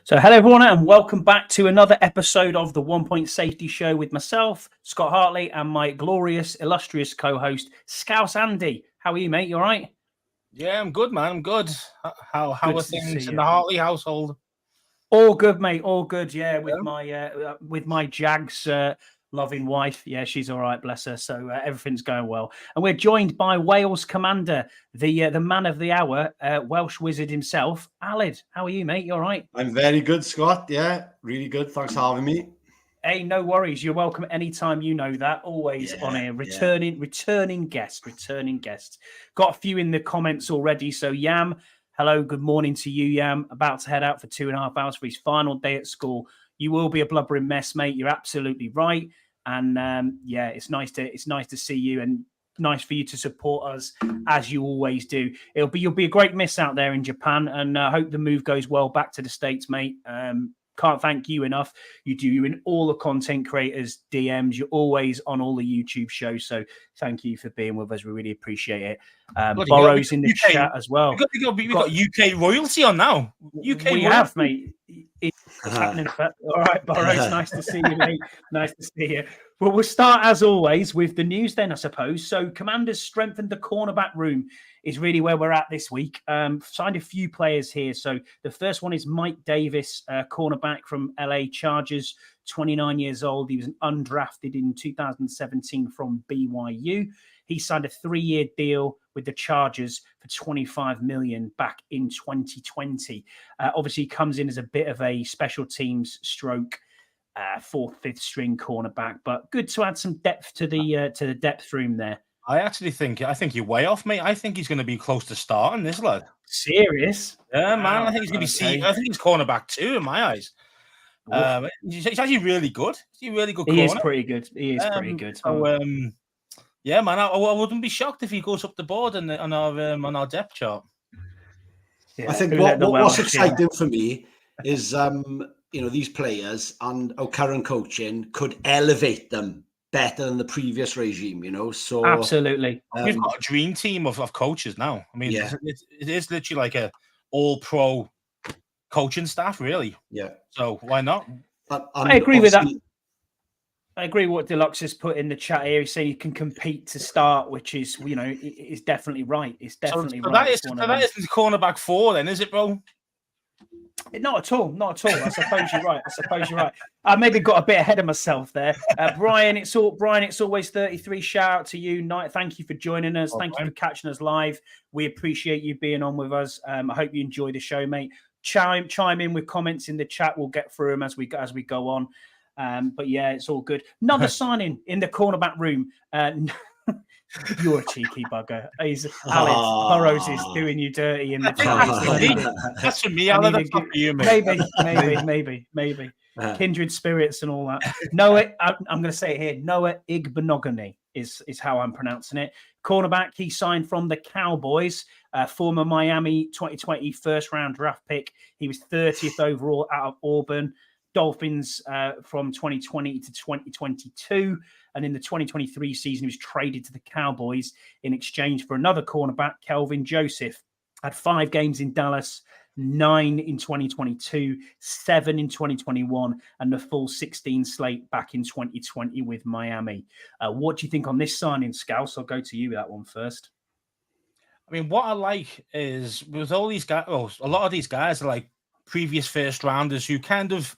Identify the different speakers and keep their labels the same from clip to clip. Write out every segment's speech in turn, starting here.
Speaker 1: So, hello everyone, and welcome back to another episode of the 1 Point Safety Show with myself, Scott Hartley, and my glorious, illustrious co-host, Scouse Andy. How are you, mate? You all right?
Speaker 2: Yeah, I'm good, man. I'm good. How
Speaker 1: Good
Speaker 2: are
Speaker 1: to
Speaker 2: things
Speaker 1: see
Speaker 2: in
Speaker 1: you.
Speaker 2: the Hartley household?
Speaker 1: All good, mate. All good. Yeah, with
Speaker 2: Yeah.
Speaker 1: my Jags loving wife. Yeah, she's all right, bless her. So everything's going well. And we're joined by Wales commander, the man of the hour, Welsh wizard himself, Aled. How are you, mate? You all right?
Speaker 3: I'm very good, Scott. Yeah, really good. Thanks for having me.
Speaker 1: Hey, no worries. You're welcome anytime. You know that. Always on here. Returning guest. Got a few in the comments already. So Yam, hello, good morning to you, Yam. About to head out for 2.5 hours for his final day at school. You will be a blubbering mess, mate. You're absolutely right. And yeah, it's nice to see you and nice for you to support us as you always do. You'll be a great miss out there in Japan, and I hope the move goes well back to the States, mate. Can't thank you enough. You're in all the content creators' DMs. You're always on all the YouTube shows. So thank you for being with us. We really appreciate it. Burrow's in the chat as well.
Speaker 2: We've got UK royalty on now. UK
Speaker 1: we
Speaker 2: royalty.
Speaker 1: have, mate. It's happening. All right, Burrow's nice to see you, mate. Nice to see you. Well, we'll start as always with the news then, I suppose. So Commanders strengthened the cornerback room is really where we're at this week. Signed a few players here. So the first one is Mike Davis, cornerback from LA Chargers, 29 years old. He was undrafted in 2017 from BYU. He signed a 3-year deal with the Chargers for $25 million back in 2020. Obviously, he comes in as a bit of a special teams stroke fourth, fifth string cornerback, but good to add some depth to the depth room there.
Speaker 2: I think you're way off, mate. I think he's going to be close to starting this lad.
Speaker 1: Serious?
Speaker 2: Yeah, man. Wow. I think he's going to be. I think he's cornerback too in my eyes. He's actually really good. He's a really good.
Speaker 1: He is pretty good. Pretty good.
Speaker 2: So, yeah, man. I wouldn't be shocked if he goes up the board on our depth chart.
Speaker 3: Yeah, I think what's exciting for me is these players and our current coaching could elevate them better than the previous regime, So
Speaker 1: absolutely,
Speaker 2: we've got a dream team of coaches now. I mean, it is literally like a all-pro coaching staff, really.
Speaker 3: Yeah.
Speaker 2: So why not?
Speaker 1: I agree with that. I agree with what Deluxe has put in the chat here. He's saying you can compete to start, which is, is definitely right. It's definitely right.
Speaker 2: That isn't the cornerback 4 then, is it, bro?
Speaker 1: Not at all. I suppose you're right. I maybe got a bit ahead of myself there. Brian, it's always 33. Shout out to you. Thank you for joining us. Thank you for catching us live. We appreciate you being on with us. I hope you enjoy the show, mate. Chime in with comments in the chat. We'll get through them as we go on. But yeah, it's all good. Another signing in the cornerback room. You're a cheeky bugger. Alex Burrows is doing you dirty in the chat.
Speaker 2: That's for me. That's not for you,
Speaker 1: mate. Maybe. Kindred spirits and all that. Noah, I'm going to say it here. Noah Igbenogany is how I'm pronouncing it. Cornerback, he signed from the Cowboys, former Miami 2020 first-round draft pick. He was 30th overall out of Auburn. Dolphins from 2020 to 2022. And in the 2023 season, he was traded to the Cowboys in exchange for another cornerback, Kelvin Joseph. Had 5 games in Dallas, 9 in 2022, 7 in 2021, and the full 16 slate back in 2020 with Miami. What do you think on this signing, Scouse? I'll go to you with that one first.
Speaker 2: I mean, what I like is with all these guys, a lot of these guys are like previous first rounders who kind of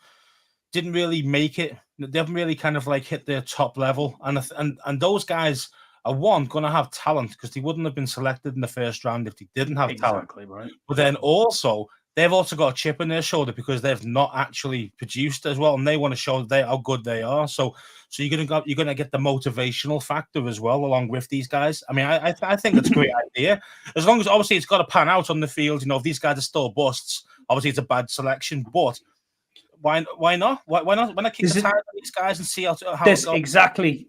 Speaker 2: didn't really make it. They haven't really kind of like hit their top level. And those guys are going to have talent because they wouldn't have been selected in the first round if they didn't have talent.
Speaker 1: Right.
Speaker 2: But then also, they've also got a chip on their shoulder because they've not actually produced as well. And they want to show how good they are. So you're going to get the motivational factor as well along with these guys. I mean, I think it's a great idea. As long as obviously it's got to pan out on the field. If these guys are still busts, obviously it's a bad selection, but why not? Why not kick the tires on these guys and see how it goes?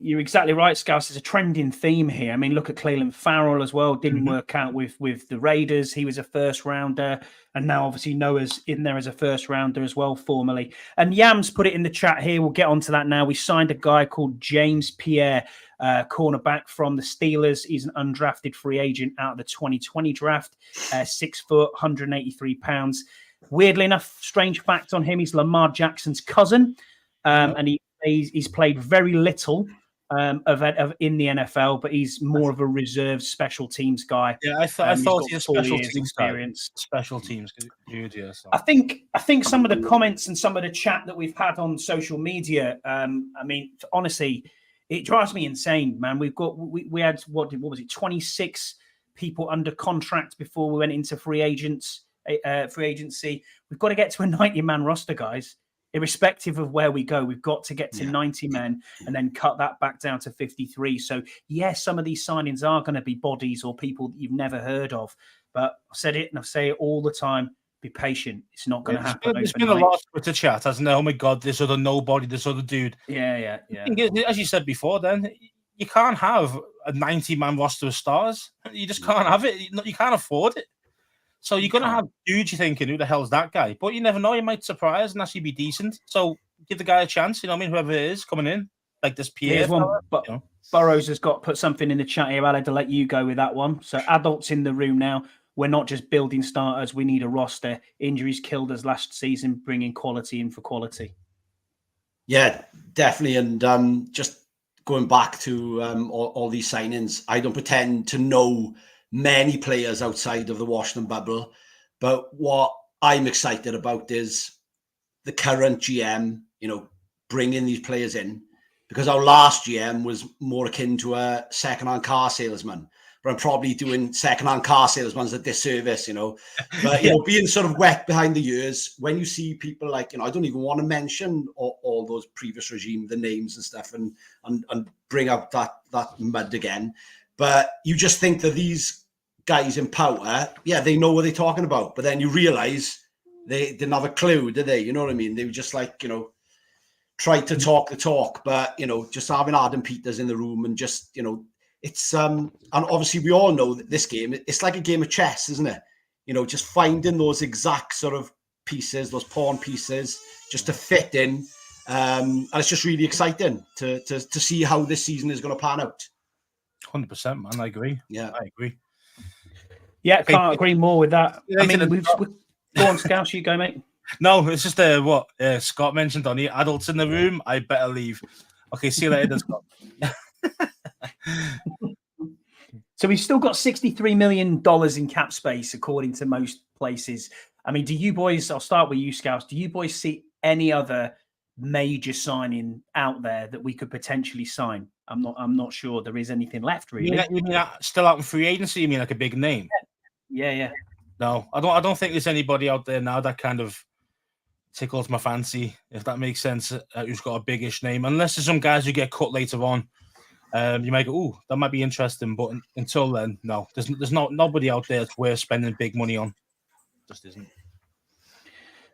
Speaker 1: You're exactly right, Scouse. There's a trending theme here. I mean, look at Clelin Farrell as well. Didn't work out with the Raiders. He was a first rounder, and now obviously Noah's in there as a first rounder as well, formerly. And Yams put it in the chat here. We'll get onto that now. We signed a guy called James Pierre, cornerback from the Steelers. He's an undrafted free agent out of the 2020 draft. 6 foot, 183 pounds. Weirdly enough, strange fact on him, he's Lamar Jackson's cousin, and he's played very little of in the NFL, but he's more of a reserve special teams guy.
Speaker 2: Yeah, I thought he was special teams experience. Special teams, dude. Yeah, so.
Speaker 1: I think some of the comments and some of the chat that we've had on social media. I mean, honestly, it drives me insane, man. We had what was it? 26 people under contract before we went into free agency. We've got to get to a 90-man roster, guys. Irrespective of where we go, we've got to get to 90 men and then cut that back down to 53. So, yes, some of these signings are going to be bodies or people that you've never heard of. But I've said it and I say it all the time. Be patient. It's not going to happen.
Speaker 2: There's been a lot of Twitter chat, hasn't there? Oh, my God, this other nobody, this other dude.
Speaker 1: Yeah.
Speaker 2: As you said before, then, you can't have a 90-man roster of stars. You just can't have it. You can't afford it. So you're going to have dudes you're thinking, who the hell's that guy? But you never know. You might surprise and actually be decent. So give the guy a chance. You know what I mean? Whoever it is coming in, like this Pierre.
Speaker 1: Burrows has put something in the chat here. I'll have to let you go with that one. So adults in the room now. We're not just building starters. We need a roster. Injuries killed us last season, bringing quality in for quality.
Speaker 3: Yeah, definitely. And just going back to all these signings, I don't pretend to know many players outside of the Washington bubble, but what I'm excited about is the current GM, bringing these players in, because our last GM was more akin to a second-hand car salesman, but I'm probably doing second-hand car salesmen a disservice, but, being sort of wet behind the ears, when you see people like, I don't even want to mention all those previous regime, the names and stuff, and bring out that mud again. But you just think that these guys in power, they know what they're talking about. But then you realize they didn't have a clue, did they? You know what I mean? They were just like, tried to talk the talk. But, just having Adam Peters in the room and just, it's, and obviously we all know that this game, it's like a game of chess, isn't it? Just finding those exact sort of pieces, those pawn pieces, just to fit in. And it's just really exciting to see how this season is going to pan out.
Speaker 2: 100%, man. I agree.
Speaker 3: Yeah,
Speaker 2: I agree.
Speaker 1: Yeah, can't agree more with that. I mean, go on, Scouse, you go, mate.
Speaker 2: No, it's just what Scott mentioned on the adults in the room. I better leave. Okay, see you later, Scott.
Speaker 1: So we've still got $63 million in cap space, according to most places. I mean, do you boys? I'll start with you, Scouse. Do you boys see any other major signing out there that we could potentially sign? I'm not sure there is anything left, really.
Speaker 2: You mean still out in free agency? You mean like a big name?
Speaker 1: Yeah.
Speaker 2: No, I don't think there's anybody out there now that kind of tickles my fancy, if that makes sense, who's got a biggish name. Unless there's some guys who get cut later on. You might go, "Ooh, that might be interesting," but until then, no. There's nobody out there that's worth spending big money on. Just isn't.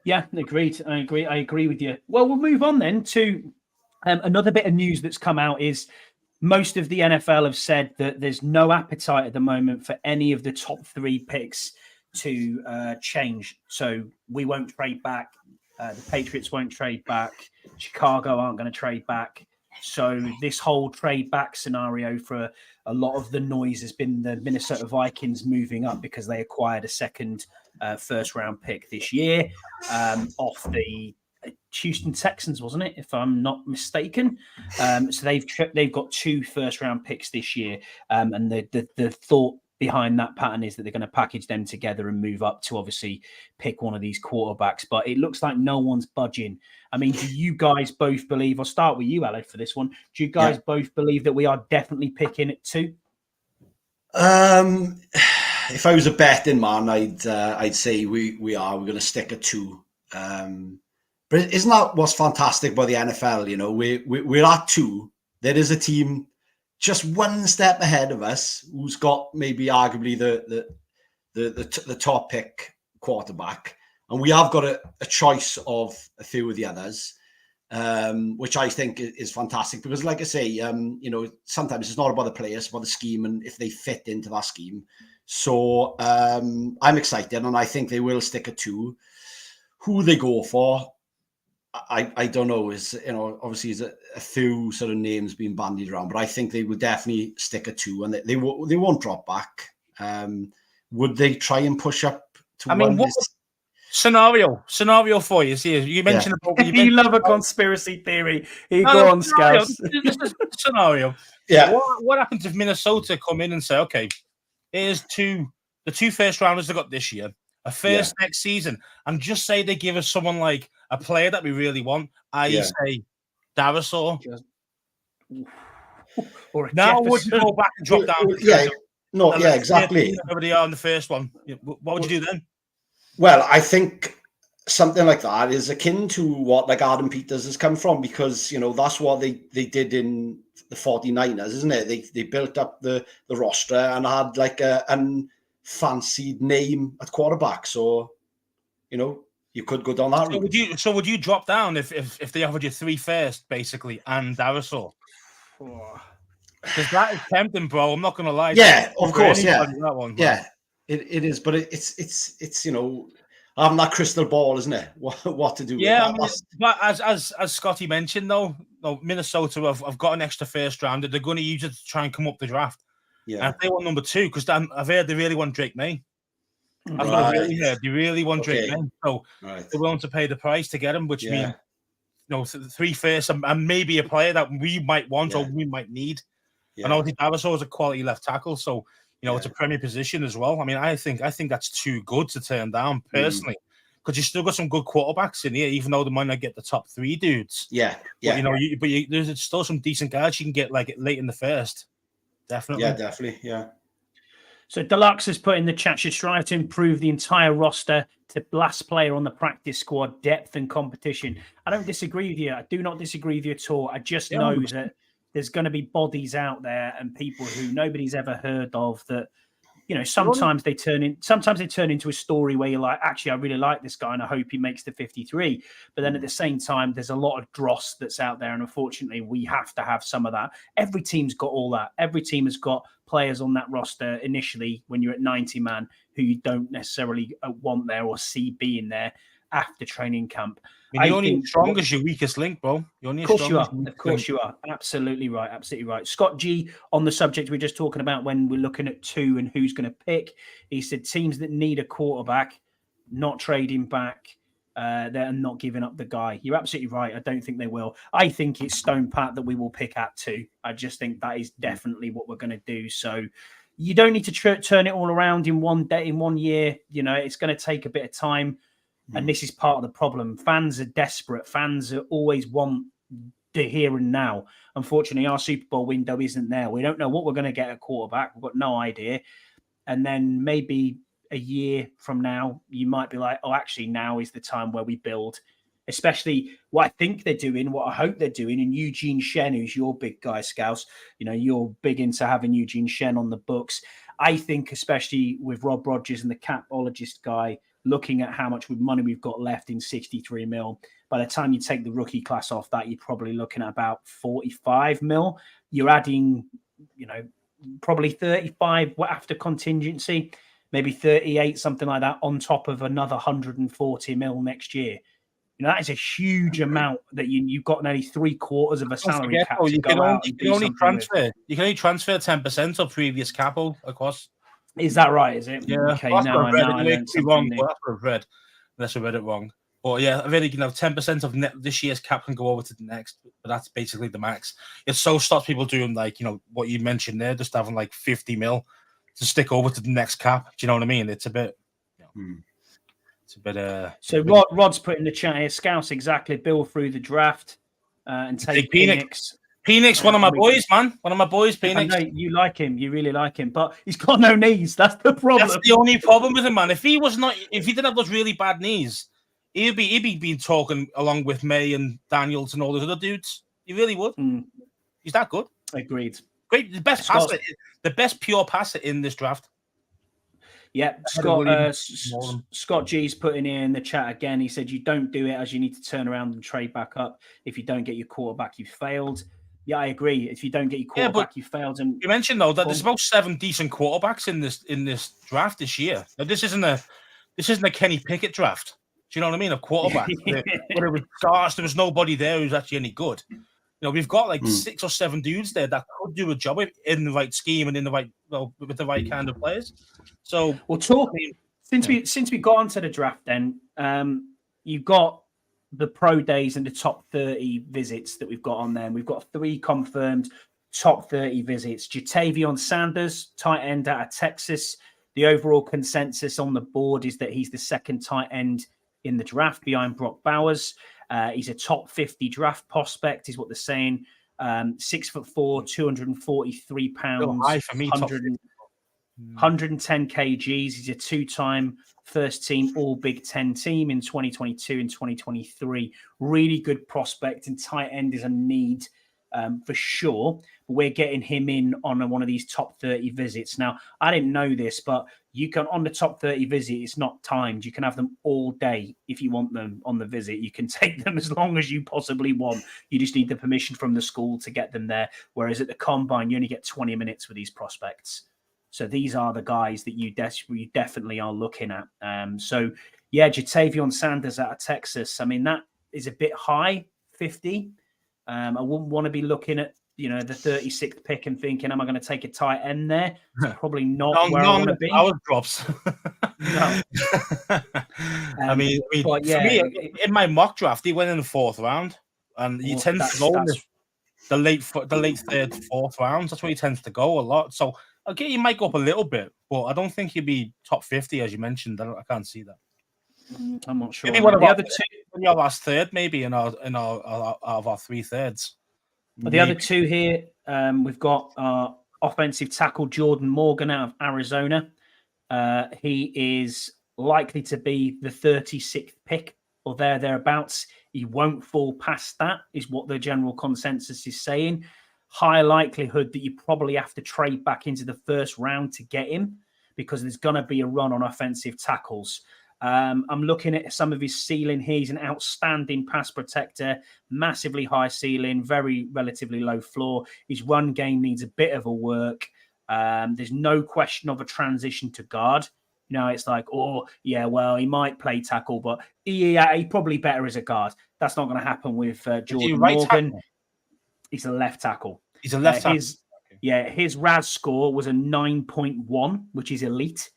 Speaker 1: Yeah, agreed. I agree with you. Well, we'll move on then to another bit of news that's come out is most of the NFL have said that there's no appetite at the moment for any of the top 3 picks to change. So we won't trade back. The Patriots won't trade back. Chicago aren't going to trade back. So this whole trade back scenario for a lot of the noise has been the Minnesota Vikings moving up because they acquired a second first round pick this year off the Houston Texans, wasn't it? If I'm not mistaken. So they've got 2 first round picks this year. And the thought behind that pattern is that they're going to package them together and move up to obviously pick one of these quarterbacks. But it looks like no one's budging. I mean, do you guys both believe, I'll start with you, Aled, for this one. Do you guys both believe that we are definitely picking at 2?
Speaker 3: If I was a betting man, I'd say we're going to stick at 2. But isn't that what's fantastic about the NFL? We're at 2. There is a team just one step ahead of us who's got maybe arguably the top pick quarterback, and we have got a choice of a few of the others, which I think is fantastic because, like I say, sometimes it's not about the players, it's about the scheme and if they fit into that scheme. So I'm excited, and I think they will stick at 2. Who they go for, I don't know. Obviously there's a few sort of names being bandied around, but I think they will definitely stick at 2, and they won't drop back. Would they try and push up to 1?
Speaker 2: Scenario for you. See, you mentioned about
Speaker 1: you love a conspiracy theory. Go on, Scouse.
Speaker 2: This is scenario.
Speaker 3: Yeah.
Speaker 2: What happens if Minnesota come in and say, okay, here's the two first rounders they got this year, a first next season, and just say they give us someone like a player that we really want, i.e., say Darasaur.
Speaker 1: Or
Speaker 2: now would you go back and drop down?
Speaker 3: Exactly.
Speaker 2: Over they are on the first one. What would you do then?
Speaker 3: Well, I think something like that is akin to what like Adam Peters has come from, because that's what they did in the 49ers, isn't it? They built up the roster and had like a unfancied name at quarterback, so you could go down that route.
Speaker 2: So would you drop down if they offered you 3 first basically and Darasaur? Because that is tempting, bro. I'm not gonna lie.
Speaker 3: Yeah, of course. Yeah,
Speaker 2: that one,
Speaker 3: it is, but it's having that crystal ball, isn't it? What to do?
Speaker 2: Yeah, but as Scotty mentioned, though, Minnesota have got an extra first rounder. They're going to use it to try and come up the draft.
Speaker 3: Yeah,
Speaker 2: and if they want number 2, because I've heard they really want Drake May. That's what I really heard. They really want Drake May, so they're willing to pay the price to get him, which means 3 first and maybe a player that we might want or we might need. And obviously Darasaur is a quality left tackle, so it's a premier position as well. I mean, I think that's too good to turn down personally, because you still got some good quarterbacks in here, even though they might not get the top 3 dudes. But there's still some decent guys you can get like late in the first. Definitely.
Speaker 3: Yeah, definitely. Yeah.
Speaker 1: So Deluxe has put in the chat, should strive to improve the entire roster to last player on the practice squad, depth and competition. I don't disagree with you. I do not disagree with you at all. I just know that there's going to be bodies out there and people who nobody's ever heard of that, sometimes they turn into a story where you're like, actually, I really like this guy and I hope he makes the 53. But then at the same time, there's a lot of dross that's out there. And unfortunately, we have to have some of that. Every team's got all that. Every team has got players on that roster initially when you're at 90 man who you don't necessarily want there or see being there after training camp.
Speaker 2: You're only as strong as your weakest link, bro.
Speaker 1: Of course you are. Of course you are. Absolutely right. Absolutely right. Scott G, on the subject we're just talking about when we're looking at 2 and who's going to pick, he said teams that need a quarterback, not trading back, they're not giving up the guy. You're absolutely right. I don't think they will. I think it's Stone Pat that we will pick at 2. I just think that is definitely what we're going to do. So you don't need to turn it all around in one day, in 1 year. It's going to take a bit of time. And this is part of the problem. Fans are desperate. Fans always want the here and now. Unfortunately, our Super Bowl window isn't there. We don't know what we're going to get at quarterback. We've got no idea. And then maybe a year from now, you might be like, oh, actually, now is the time where we build. Especially what I think they're doing, what I hope they're doing. And Eugene Shen, who's your big guy, Scouse, you're big into having Eugene Shen on the books. I think especially with Rob Rogers and the capologist guy, looking at how much money we've got left in 63 mil. By the time you take the rookie class off that, you're probably looking at about 45 mil. You're adding, probably 35 after contingency, maybe 38, something like that, on top of another 140 mil next year. That is a huge amount that you've got nearly 3/4 of a salary cap.
Speaker 2: You can only transfer 10% of previous capital across.
Speaker 1: Is that right? Is it?
Speaker 2: Yeah.
Speaker 1: Okay. Now I learned something
Speaker 2: wrong.
Speaker 1: new.
Speaker 2: Unless I read it wrong. But yeah, I really 10% of this year's cap can go over to the next, but that's basically the max. It so stops people doing what you mentioned there, just having 50 mil to stick over to the next cap. Do you know what I mean? It's a bit. It's a bit.
Speaker 1: So Rod's put in the chat here. Scouse exactly. Build through the draft and take Penix.
Speaker 2: Penix, one of my boys, man. One of my boys, Penix.
Speaker 1: I know you like him. You really like him, but he's got no knees. That's the problem.
Speaker 2: That's the only problem with him, man. If he didn't have those really bad knees, he'd be talking along with May and Daniels and all those other dudes. He really would. He's that good.
Speaker 1: Agreed.
Speaker 2: Great. The best pure passer in this draft.
Speaker 1: Yeah, Scott G's putting in the chat again. He said, you don't do it as you need to turn around and trade back up. If you don't get your quarterback, you've failed. Yeah, I agree. If you don't get your quarterback, you failed. And
Speaker 2: you mentioned though that there's about 7 decent quarterbacks in this draft this year. Now, this isn't a Kenny Pickett draft. Do you know what I mean? A quarterback. Gosh, there was nobody there who's actually any good. We've got 6 or 7 dudes there that could do a job in the right scheme and in the right with the right kind of players. So
Speaker 1: since we got onto the draft, then you've got the pro days and the top 30 visits that we've got on there. And we've got 3 confirmed top 30 visits. Ja'Tavion Sanders, tight end out of Texas. The overall consensus on the board is that he's the second tight end in the draft behind Brock Bowers. He's a top 50 draft prospect, is what they're saying. 6'4", 243 pounds,
Speaker 2: high for me,
Speaker 1: 110 kgs. He's a 2-time first team All Big Ten team in 2022 and 2023. Really good prospect, and tight end is a need for sure. We're getting him in on one of these top 30 visits. Now, I didn't know this, but you can, on the top 30 visit, it's not timed. You can have them all day if you want them on the visit. You can take them as long as you possibly want. You just need the permission from the school to get them there. Whereas at the combine, you only get 20 minutes with these prospects. So these are the guys that you definitely are looking at. So, yeah, Ja'Tavion Sanders out of Texas. I mean, that is a bit high, 50. I wouldn't want to be looking at, the 36th pick and thinking, am I going to take a tight end there? It's probably not where I want to be.
Speaker 2: Power drops.
Speaker 1: No.
Speaker 2: I mean, for me, in my mock draft, he went in the 4th round, and he tends to go in the late 3rd, 4th rounds. That's where he tends to go a lot. So, okay, he might go up a little bit, but I don't think he'd be top 50, as you mentioned. I can't see that.
Speaker 1: I'm not sure.
Speaker 2: Maybe one of the other 2 in your last third, maybe in our 3 thirds.
Speaker 1: But the other 2 here, we've got our offensive tackle Jordan Morgan out of Arizona. He is likely to be the 36th pick or thereabouts. He won't fall past that, is what the general consensus is saying. High likelihood that you probably have to trade back into the 1st round to get him, because there's going to be a run on offensive tackles. I'm looking at some of his ceiling here. He's an outstanding pass protector, massively high ceiling, very relatively low floor. His run game needs a bit of a work. There's no question of a transition to guard. It's like, he might play tackle, but he's probably better as a guard. That's not going to happen with Jordan Morgan. Tackle? He's a left tackle.
Speaker 2: He's a left tackle.
Speaker 1: His RAS score was a 9.1, which is elite.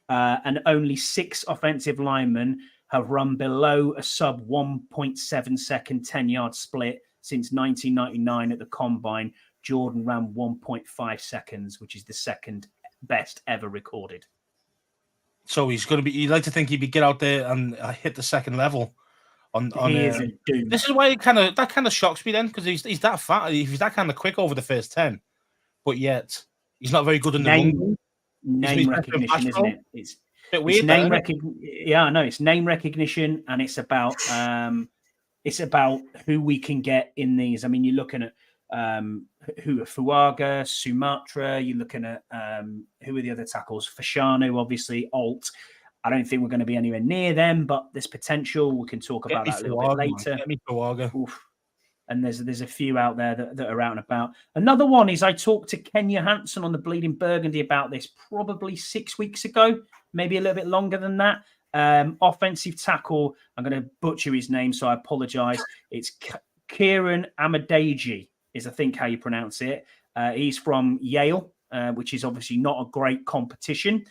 Speaker 1: And only 6 offensive linemen have run below a sub 1.7 second 10-yard split since 1999 at the combine. Jordan ran 1.5 seconds, which is the second best ever recorded.
Speaker 2: So he's going to be. You'd like to think he'd get out there and hit the second level. This is why that kind of shocks me then, because he's that fat. He's that kind of quick over the first 10, but yet he's not very good in the run.
Speaker 1: Name recognition, isn't it? It's
Speaker 2: a bit weird.
Speaker 1: Name recognition. Yeah, I know. It's name recognition, and it's about who we can get in these. I mean, you're looking at Fuaga, Sumatra. You're looking at who are the other tackles? Fashanu, obviously. Alt. I don't think we're going to be anywhere near them, but there's potential. We can talk about that a little bit later.
Speaker 2: Get me Fuaga.
Speaker 1: And there's a few out there that are out and about. Another one is I talked to Kenya Hansen on the Bleeding Burgundy about this probably 6 weeks ago, maybe a little bit longer than that. Offensive tackle, I'm going to butcher his name, so I apologize. It's Kieran Amadeji is, I think, how you pronounce it. He's from Yale, which is obviously not a great competition.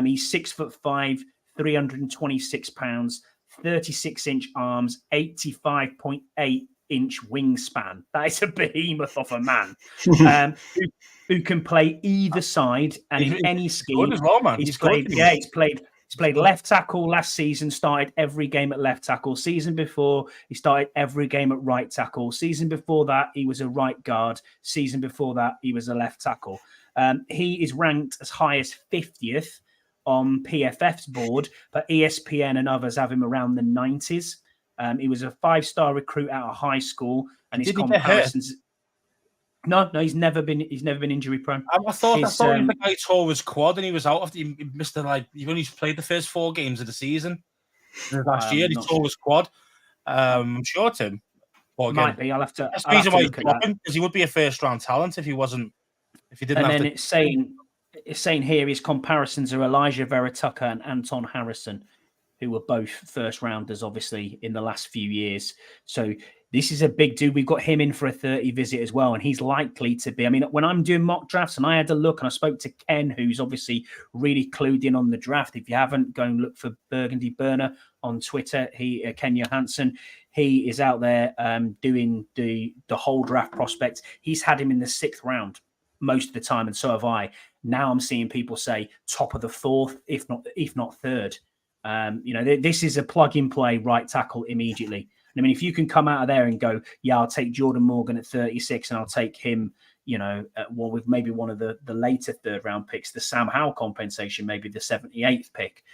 Speaker 1: He's 6'5", 326 pounds, 36-inch arms, 85.8 inch wingspan. That is a behemoth of a man who can play either side and in any scheme.
Speaker 2: Well,
Speaker 1: he's played left tackle last season, started every game at left tackle. Season before, he started every game at right tackle. Season before that, he was a right guard. Season before that, he was a left tackle. He is ranked as high as 50th on PFF's board, but ESPN and others have him around the 90s. He was a 5-star recruit out of high school, and his comparisons. No, he's never been injury prone.
Speaker 2: I thought he was the guy who tore his quad, and he was out after he missed he only played the first 4 games of the season. Last year, he tore his quad. I'm sure it's him.
Speaker 1: Might be. I'll have to.
Speaker 2: That's the reason why he's dropping, because he would be a first-round talent if he didn't. And then
Speaker 1: it's saying here his comparisons are Elijah Vera Tucker and Anton Harrison, who were both first rounders, obviously, in the last few years. So this is a big dude. We've got him in for a 30 visit as well, and he's likely to be. I mean, when I'm doing mock drafts, and I had a look, and I spoke to Ken, who's obviously really clued in on the draft. If you haven't, go and look for Burgundy Burner on Twitter. Ken Johansson, he is out there doing the whole draft prospects. He's had him in the 6th round most of the time, and so have I. Now I'm seeing people say top of the 4th, if not 3rd. This is a plug-and-play right tackle immediately. I mean, if you can come out of there and go, yeah, I'll take Jordan Morgan at 36 and I'll take him, with maybe one of the later 3rd round picks, the Sam Howell compensation, maybe the 78th pick.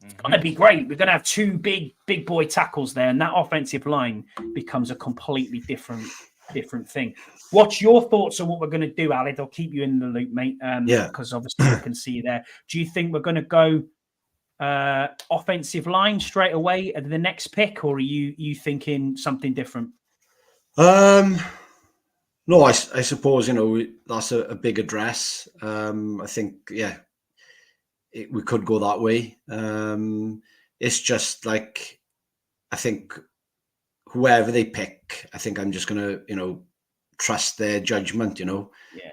Speaker 1: It's going to be great. We're going to have 2 big boy tackles there, and that offensive line becomes a completely different thing. What's your thoughts on what we're going to do, Aled? I'll keep you in the loop, mate. Because obviously I can see you there. Do you think we're going to go offensive line straight away at the next pick, or are you thinking something different?
Speaker 3: No, I suppose that's a big address. I think we could go that way. It's just like, I think whoever they pick, I think I'm just gonna trust their judgment,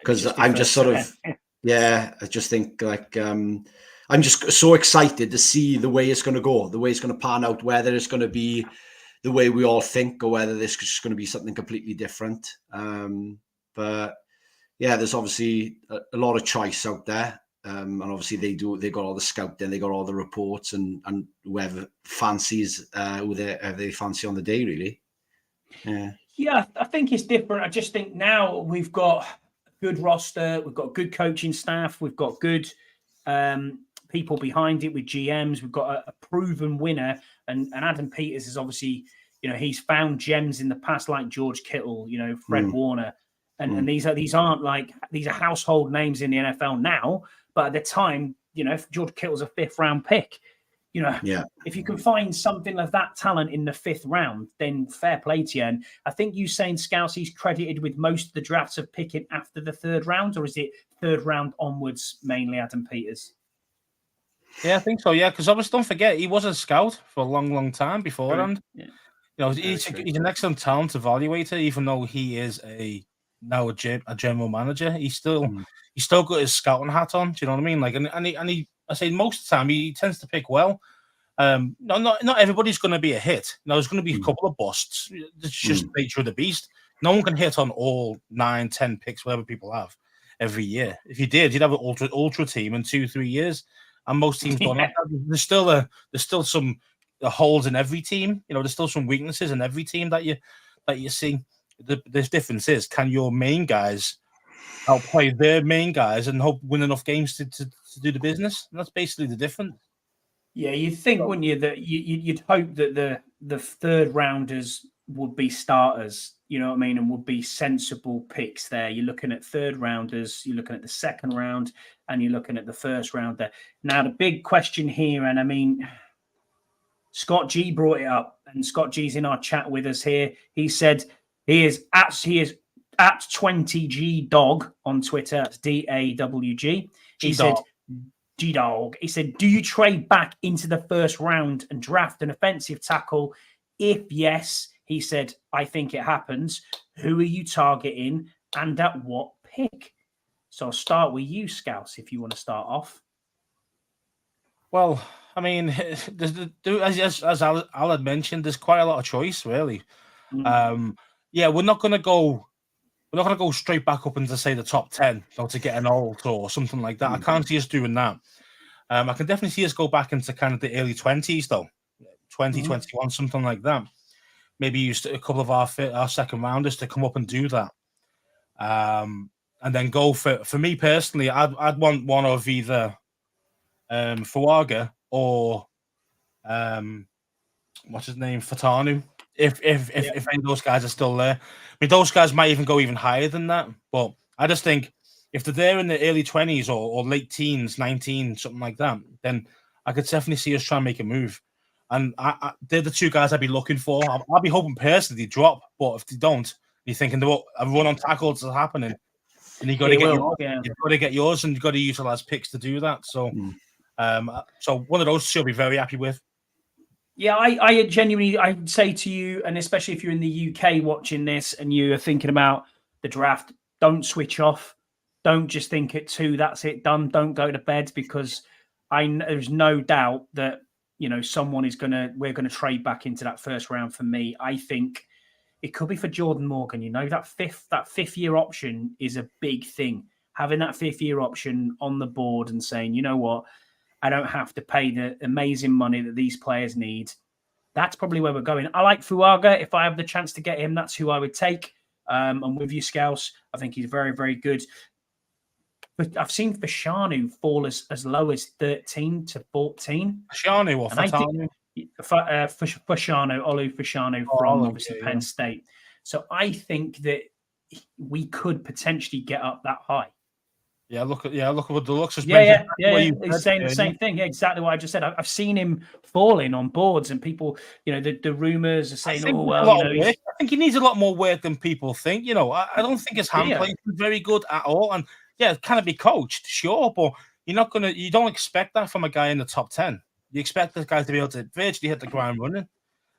Speaker 3: because I'm just sort of I just think like I'm just so excited to see the way it's going to go, the way it's going to pan out, whether it's going to be the way we all think or whether this is just going to be something completely different. But yeah, there's obviously a lot of choice out there. And obviously they got all the scouting, they got all the reports and whoever fancies who they fancy on the day, really.
Speaker 1: Yeah, I think it's different. I just think now we've got a good roster, we've got good coaching staff, we've got good people behind it with GMs. We've got a proven winner, and Adam Peters is obviously, he's found gems in the past like George Kittle, Fred Warner, and these are household names in the NFL now. But at the time, George Kittle's a 5th round pick. If you can find something of that talent in the 5th round, then fair play to you. And I think you saying Scousey's credited with most of the drafts of picking after the 3rd round, or is it 3rd round onwards mainly Adam Peters?
Speaker 2: Yeah, I think so. Yeah, because obviously don't forget he was a scout for a long time beforehand. Yeah. He's an excellent talent evaluator, even though he is now a general manager. He's still got his scouting hat on. Do you know what I mean? Like, and he I say most of the time he tends to pick well. Not everybody's going to be a hit. There's going to be a couple of busts. It's just the nature of the beast. No one can hit on all 9, 10 picks, whatever people have every year. If you did, you'd have an ultra team in 2-3 years. And most teams don't have that. There's still some holes in every team. There's still some weaknesses in every team that you see. The difference is, can your main guys outplay their main guys and hope win enough games to do the business? And that's basically the difference.
Speaker 1: Yeah, you'd think, wouldn't you, that you'd hope that the 3rd rounders would be starters, and would be sensible picks there. You're looking at 3rd rounders, you're looking at the 2nd round, and you're looking at the 1st round there. Now, the big question here, and I mean, Scott G brought it up, and Scott G's in our chat with us here. He said he is at 20G Dog on Twitter. That's DAWG. He said, G-Dog. He said, do you trade back into the 1st round and draft an offensive tackle? If yes, he said, I think it happens. Who are you targeting and at what pick? So I'll start with you, Scouse, if you want to start off.
Speaker 2: Well, I mean, as Al had mentioned, there's quite a lot of choice, really. We're not going to go straight back up into, say, the top 10 to get an alt or something like that. I can't see us doing that. I can definitely see us go back into kind of the early 20s, though. 20, 21, something like that. Maybe use a couple of our 2nd rounders to come up and do that. And then go for me personally, I'd want one of either Fuaga or what's his name, Fatanu. If any of those guys are still there. I mean, those guys might even go even higher than that. But I just think if they're there in the early 20s or late teens, 19, something like that, then I could definitely see us try and make a move. And they're the 2 guys I'd be looking for. I'll be hoping personally they drop, but if they don't, you're thinking a run on tackles is happening. And you've got to get yours, and you've got to utilize picks to do that. So, so one of those she'll be very happy with.
Speaker 1: Yeah, I genuinely, I'd say to you, and especially if you're in the UK watching this and you are thinking about the draft, don't switch off. Don't just think at 2, that's it, done. Don't go to bed, because there's no doubt that, we're going to trade back into that first round. For me, I think it could be for Jordan Morgan. That fifth year option is a big thing. Having that 5th year option on the board and saying, you know what, I don't have to pay the amazing money that these players need. That's probably where we're going. I like Fuaga. If I have the chance to get him, that's who I would take. I'm with you, Scouse. I think he's very, very good. But I've seen Fashanu fall as low as 13 to 14.
Speaker 2: Fashanu or Fatanu?
Speaker 1: Fashanu, Olu Fashanu from obviously Penn State. So I think that we could potentially get up that high.
Speaker 2: Yeah, look at what the looks.
Speaker 1: Yeah. He's saying the same thing. Yeah, exactly what I just said. I've seen him falling on boards, and people, the rumors are saying,
Speaker 2: I think he needs a lot more work than people think. I don't think his hand play is very good at all. And yeah, can it be coached? Sure, but you don't expect that from a guy in the top 10. You expect this guy to be able to virtually hit the ground running,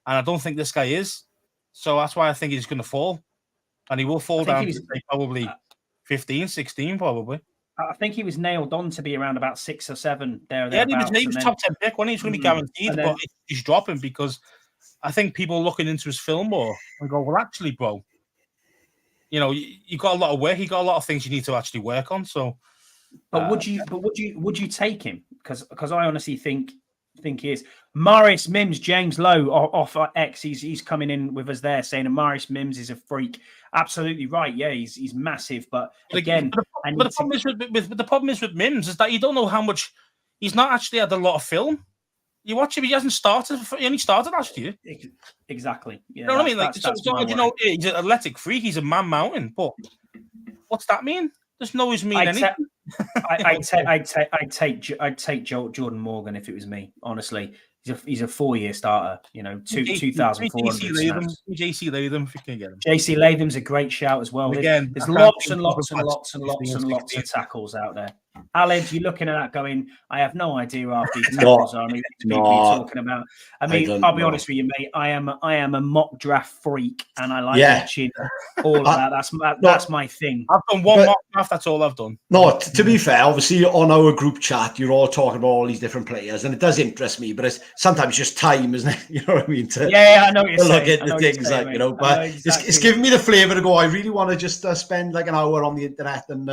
Speaker 2: and I don't think this guy is. So that's why I think he's going to fall, and he will fall down to probably 15, 16, probably.
Speaker 1: I think he was nailed on to be around about 6 or 7 there.
Speaker 2: Yeah, he was top 10 pick. He's going to be guaranteed, but he's dropping because I think people are looking into his film more and go, well, actually, bro, you got a lot of work. You got a lot of things you need to actually work on. So,
Speaker 1: but would you take him? Because I honestly think he is. Maurice Mims, James Lowe off X. He's coming in with us there saying Maurice Mims is a freak. Absolutely right. Yeah, he's massive. But again,
Speaker 2: the problem is with Mims is that you don't know how much he's not actually had a lot of film. You watch him; he hasn't started. He only started last year.
Speaker 1: Exactly. Yeah,
Speaker 2: you know what I mean? Like, he's an athletic freak. He's a man mountain. But what's that mean? There's no mean anything.
Speaker 1: I'd take Jordan Morgan if it was me. Honestly, he's a 4-year starter. 2,400 snaps.
Speaker 2: JC Latham, if you can get him.
Speaker 1: JC Latham's a great shout as well. Again, there's lots and lots of tackles out there. Aled, you're looking at that going, I have no idea what these tackles are. You're talking about. I mean, I'll be honest with you, mate. I am a mock draft freak, and I like watching all of that. That's my thing.
Speaker 2: I've done one mock draft. That's all I've done.
Speaker 3: No, to be fair, obviously on our group chat, you're all talking about all these different players, and it does interest me. But it's sometimes just time, isn't it? You know what I mean?
Speaker 1: I know what you're saying.
Speaker 3: Look at the things, But it's giving me the flavour to go. I really want to just spend like an hour on the internet and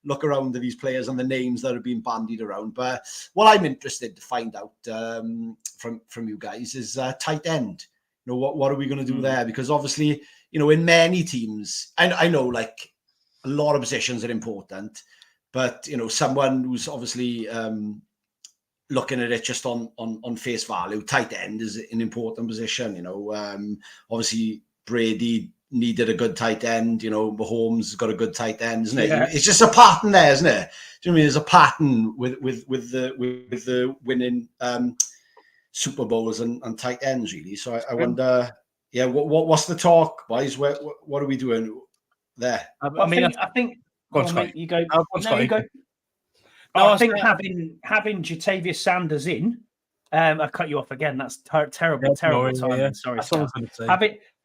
Speaker 3: look around at these players and the names that are being bandied around. But what I'm interested to find out from you guys is tight end. What are we going to do there? Because obviously, in many teams, I know like a lot of positions are important, but someone who's obviously looking at it just on face value, tight end is an important position. Obviously Brady needed a good tight end. Mahomes got a good tight end, isn't it? Yeah. It's just a pattern there, isn't it? Do you know what I mean? There's a pattern with the winning Super Bowls and tight ends, really. So I wonder, what's the talk, boys? What are we doing there?
Speaker 1: I think. Go on, Scott. You go. You go. I think having Jatavius Sanders in. I cut you off again. That's terrible timing. Yeah. Sorry,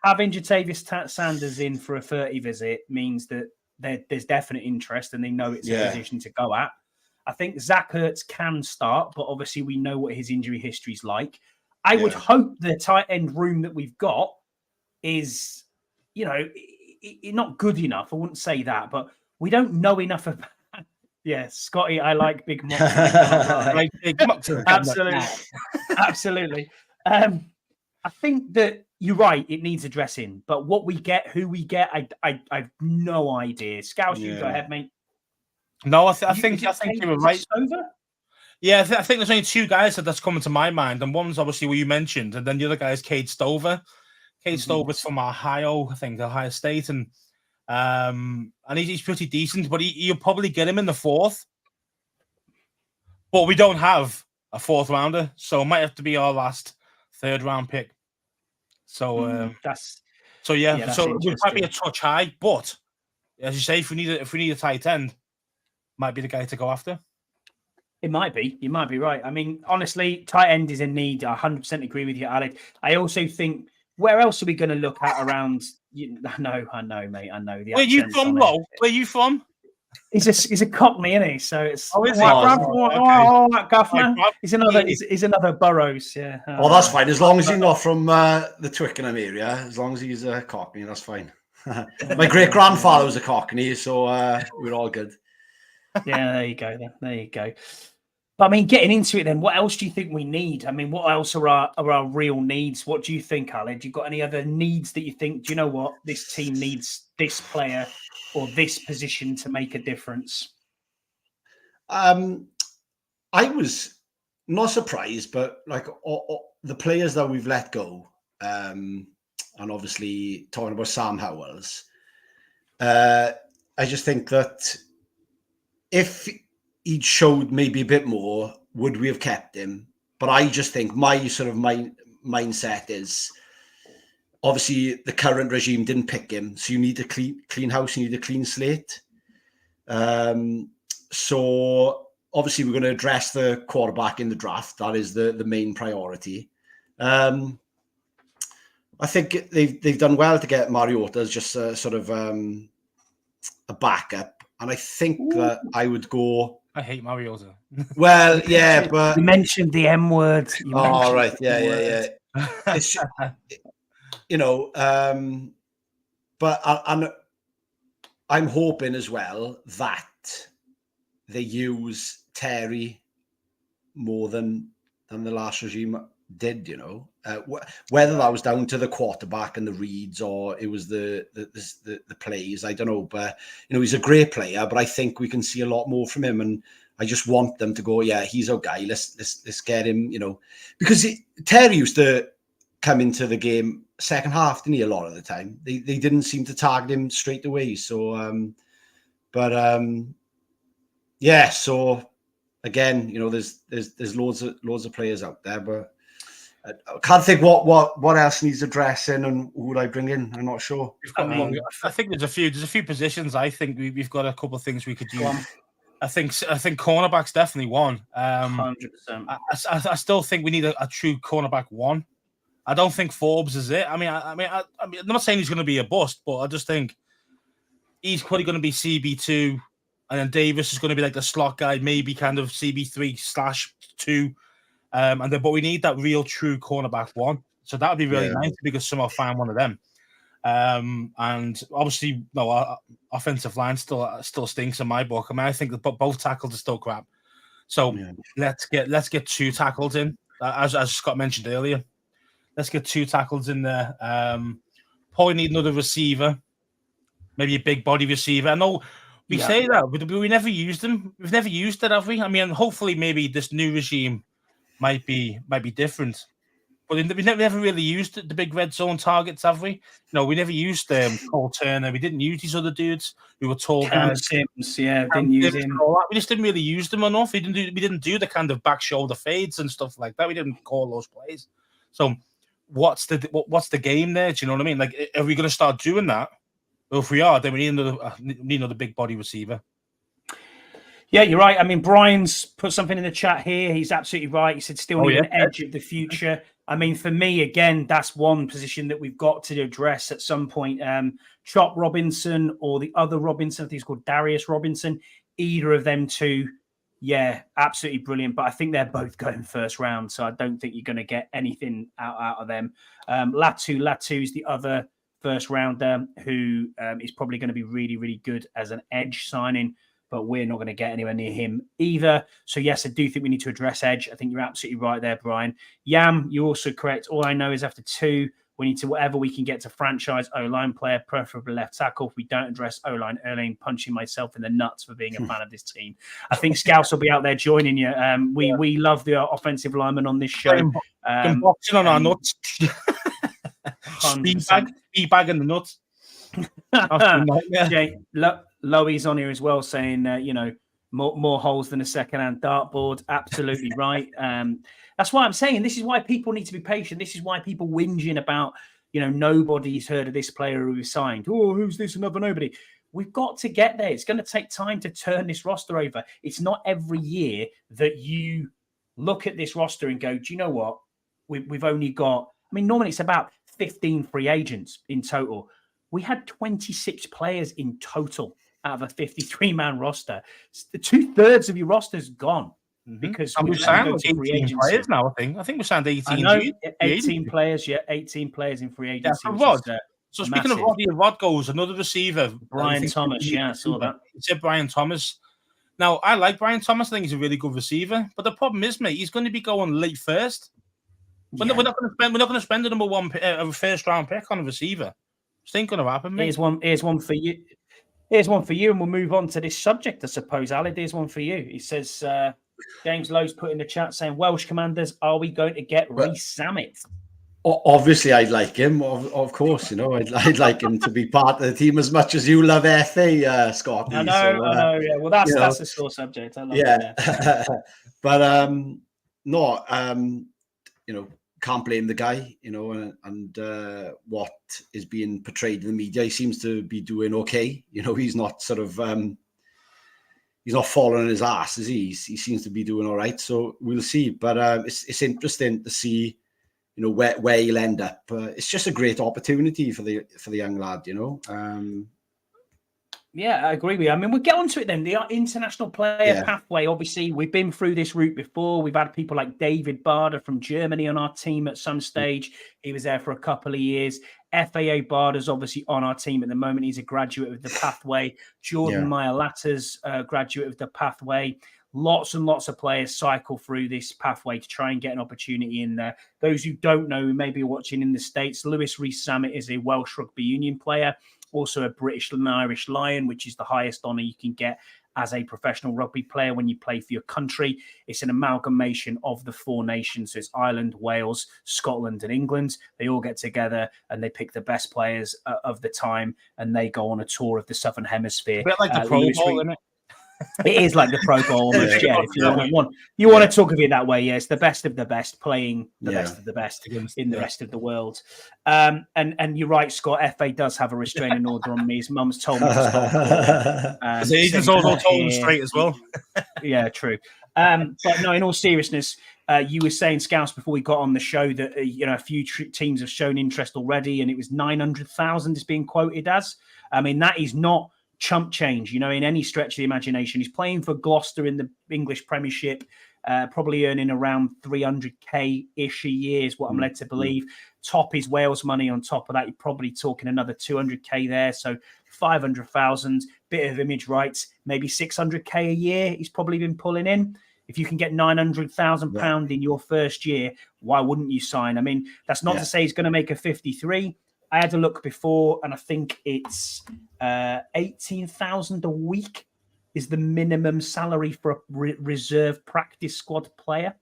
Speaker 1: having Jatavius Sanders in for a 30 visit means that there's definite interest and they know it's a position to go at. I think Zach Ertz can start, but obviously we know what his injury history is like. I would hope the tight end room that we've got is, not good enough. I wouldn't say that, but we don't know enough about. Yeah, Scotty, I like big mocks. Absolutely. I think that you're right. It needs addressing, but what we get, who we get, I've no idea. Scouse, you go ahead, mate.
Speaker 2: No, I think you were right. Over? Yeah, I think there's only 2 guys that's coming to my mind, and one's obviously what you mentioned, and then the other guy is Cade Stover. Cade Stover's from Ohio, I think, Ohio State, and he's pretty decent, but you'll probably get him in the 4th. But we don't have a 4th rounder, so it might have to be our last 3rd round pick. So we might be a touch high, but as you say, if we need a tight end, might be the guy to go after.
Speaker 1: It might be. You might be right. I mean, honestly, tight end is in need. I 100% agree with you, Alex. I also think, where else are we going to look at around? I know, mate. I know.
Speaker 2: Where you from, Lo? Where you from?
Speaker 1: He's a Cockney, isn't he? So it's
Speaker 2: is he?
Speaker 1: Guffman. He's another Burrows. Yeah.
Speaker 3: Oh, that's fine. As long as he's not from the Twickenham area, as long as he's a Cockney, that's fine. My great grandfather was a Cockney, so we're all good.
Speaker 1: Yeah, there you go. There you go. But I mean, getting into it, then, what else do you think we need? I mean, what else are our real needs? What do you think, Aled? You got any other needs that you think? Do you know what this team needs? This player or this position to make a difference?
Speaker 3: I was not surprised, but like the players that we've let go, and obviously talking about Sam Howells, I just think that if he'd showed maybe a bit more, would we have kept him? But I just think my sort of mindset is, obviously the current regime didn't pick him, so you need a clean house, you need a clean slate. So obviously we're going to address the quarterback in the draft. That is the main priority. I think they've done well to get Mariota as just a sort of a backup. And I think that I would go.
Speaker 2: I hate Mariota.
Speaker 3: Well, yeah, but
Speaker 1: you mentioned the M word.
Speaker 3: Oh, right, yeah. It's, but I'm hoping as well that they use Terry more than the last regime did. Whether that was down to the quarterback and the reads or it was the plays, I don't know. But he's a great player, but I think we can see a lot more from him, and I just want them to go, yeah, he's our guy. Let's get him. Because Terry used to come into the game second half, didn't he? A lot of the time, they didn't seem to target him straight away. So, yeah. So again, there's loads of players out there, but I can't think what else needs addressing and who would I bring in. I'm not sure.
Speaker 2: I think there's a few positions. I think we've got a couple of things we could do. I think cornerback's definitely one.
Speaker 1: 100%.
Speaker 2: I still think we need a true cornerback one. I don't think Forbes is it. I mean, I'm not saying he's going to be a bust, but I just think he's probably going to be CB2, and then Davis is going to be like the slot guy, maybe kind of CB3/2. But we need that real true cornerback one. So that would be really nice because somehow find one of them. And obviously, our offensive line still stinks in my book. I mean, I think that both tackles are still crap. So let's get two tackles in, as Scott mentioned earlier. Let's get two tackles in there. Probably need another receiver, maybe a big body receiver. I know we say that, but we never used them. We've never used it, have we? I mean, hopefully, maybe this new regime might be different. But we never really used the big red zone targets, have we? No, we never used Cole Turner. We didn't use these other dudes who were tall guys.
Speaker 1: Sims, didn't use him.
Speaker 2: We just didn't really use them enough. We didn't do the kind of back shoulder fades and stuff like that. We didn't call those plays. So what's the game there? Do you know what I mean? Like, are we going to start doing that? Well, if we are, then we need another big body receiver.
Speaker 1: Yeah, you're right. I mean, Brian's put something in the chat here. He's absolutely right. He said still need an edge of the future. I mean, for me, again, that's one position that we've got to address at some point. Chop Robinson or the other Robinson, I think he's called Darius Robinson. Either of them two, absolutely brilliant. But I think they're both going first round, so I don't think you're going to get anything out of them. Latu is the other first rounder who is probably going to be really, really good as an edge signing, but we're not going to get anywhere near him either. So, yes, I do think we need to address edge. I think you're absolutely right there, Brian. Yam, you're also correct. All I know is after two, we need to, whatever we can get to franchise O-line player, preferably left tackle. If we don't address O-line early, punching myself in the nuts for being a fan of this team. I think Scouts will be out there joining you. We love the offensive linemen on this show.
Speaker 2: Boxing on our nuts. Speed bag in the nuts.
Speaker 1: Loey's on here as well saying, more holes than a second-hand dartboard. Absolutely right. That's why I'm saying this is why people need to be patient. This is why people whinging about, nobody's heard of this player who was signed. Oh, who's this? Another nobody. We've got to get there. It's going to take time to turn this roster over. It's not every year that you look at this roster and go, do you know what? We've only got, I mean, normally it's about 15 free agents in total. We had 26 players in total out of a 53-man roster. 2/3 of your roster's gone. Because
Speaker 2: we've signed 18 players now, I think we signed 18.
Speaker 1: I know, 18 players, 18 players in free agency.
Speaker 2: Yeah, Rod. So speaking of Rod goes, another receiver.
Speaker 1: Brian Thomas, I saw that.
Speaker 2: He said Brian Thomas. Now, I like Brian Thomas. I think he's a really good receiver. But the problem is, mate, he's going to be going late first. We're not going to spend a number one a first round pick on a receiver. It ain't going to happen, mate.
Speaker 1: Here's one for you. Here's one for you, and we'll move on to this subject, I suppose. Ali, here's one for you. He says, James Lowe's put in the chat saying, Welsh Commanders, are we going to get Rees-Zammit?
Speaker 3: Obviously, I'd like him. Of course, I'd like him to be part of the team as much as you love FA, Scott.
Speaker 1: I know. Yeah, well, that's a sore subject. I love it.
Speaker 3: But can't blame the guy. And what is being portrayed in the media, he seems to be doing okay. He's not sort of he's not falling on his ass, is he? He seems to be doing all right. So we'll see. But it's interesting to see. Where he'll end up. It's just a great opportunity for the young lad,
Speaker 1: Yeah, I agree with you. I mean, we'll get onto it then. The international player pathway, obviously, we've been through this route before. We've had people like David Bader from Germany on our team at some stage. He was there for a couple of years. FAA Bader's obviously on our team at the moment. He's a graduate of the pathway. Jordan Mailata's a graduate of the pathway. Lots and lots of players cycle through this pathway to try and get an opportunity in there. Those who don't know, who may be watching in the States, Lewis Rees-Zammit is a Welsh rugby union player, also a British and Irish Lion, which is the highest honour you can get as a professional rugby player when you play for your country. It's an amalgamation of the 4 nations. So it's Ireland, Wales, Scotland and England. They all get together and they pick the best players of the time and they go on a tour of the Southern Hemisphere.
Speaker 2: A bit like the Pro Bowl, isn't it?
Speaker 1: It is like the Pro Bowl almost, If you want to talk of it that way, it's the best of the best playing the best of the best in the rest of the world. And you're right, Scott. FA does have a restraining order on me. His mum's told me to stop.
Speaker 2: He's also told him straight as well.
Speaker 1: Yeah, true. But no, in all seriousness, you were saying, Scouse, before we got on the show that a few teams have shown interest already, and it was 900,000 is being quoted as. I mean, that is not chump change, in any stretch of the imagination. He's playing for Gloucester in the English Premiership, probably earning around 300k-ish a year is what I'm led to believe. Top is Wales money on top of that. You're probably talking another 200k there. So 500,000, bit of image rights, maybe 600k a year he's probably been pulling in. If you can get £900,000 in your first year, why wouldn't you sign? I mean, that's not to say he's going to make a 53. I had a look before, and I think it's 18,000 a week is the minimum salary for a reserve practice squad player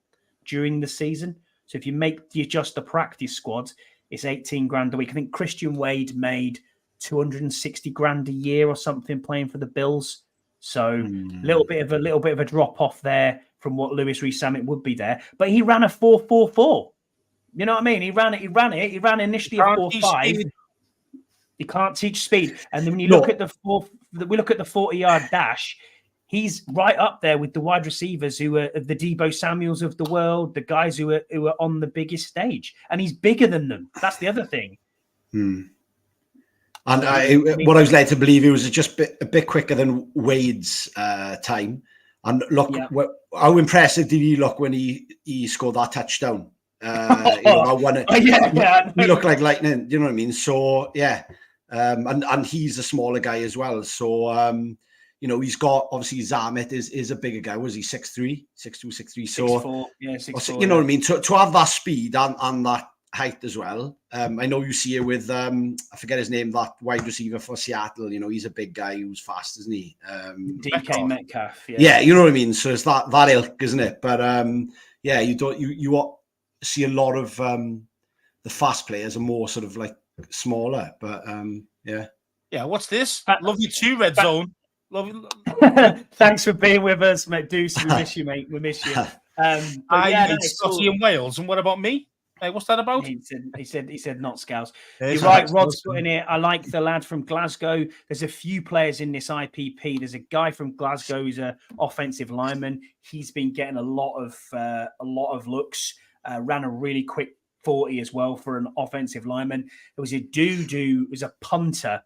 Speaker 1: during the season. So if you adjust the practice squad, it's 18 grand a week. I think Christian Wade made 260 grand a year or something playing for the Bills. So a little bit of a drop off there from what Lewis Rees-Zammit would be there. But he ran a 4.44. You know what I mean? He ran initially a 4.5. You can't teach speed. And then when you look at the 40-yard dash, he's right up there with the wide receivers who are the Deebo Samuels of the world, the guys who are on the biggest stage. And he's bigger than them. That's the other thing.
Speaker 3: And what I was led to believe, he was just a bit quicker than Wade's time. And look, how impressive did he look when he scored that touchdown? He looked like lightning. You know what I mean? So and he's a smaller guy as well. So he's got, obviously Zammit is a bigger guy. Was he 6'3", 6'2", 6'3"? So 6'4", you know what I mean? To have that speed and that height as well. I know you see it with I forget his name, that wide receiver for Seattle. He's a big guy who's fast, isn't he?
Speaker 1: DK Metcalf.
Speaker 3: Yeah, you know what I mean. So it's that ilk, isn't it? But you see a lot of the fast players are more sort of like smaller, but
Speaker 2: what's this? Love you too, Red Zone. Love you.
Speaker 1: Thanks for being with us, mate. Deuce, we miss you, mate. We miss you.
Speaker 2: I Scotty in Wales, and what about me? Hey, what's that about?
Speaker 1: He said not Scouse.
Speaker 2: Yeah,
Speaker 1: You're right, Rod's putting it. I like the lad from Glasgow. There's a few players in this IPP. There's a guy from Glasgow who's an offensive lineman. He's been getting a lot of looks. Ran a really quick 40 as well for an offensive lineman. There was a dude who was a punter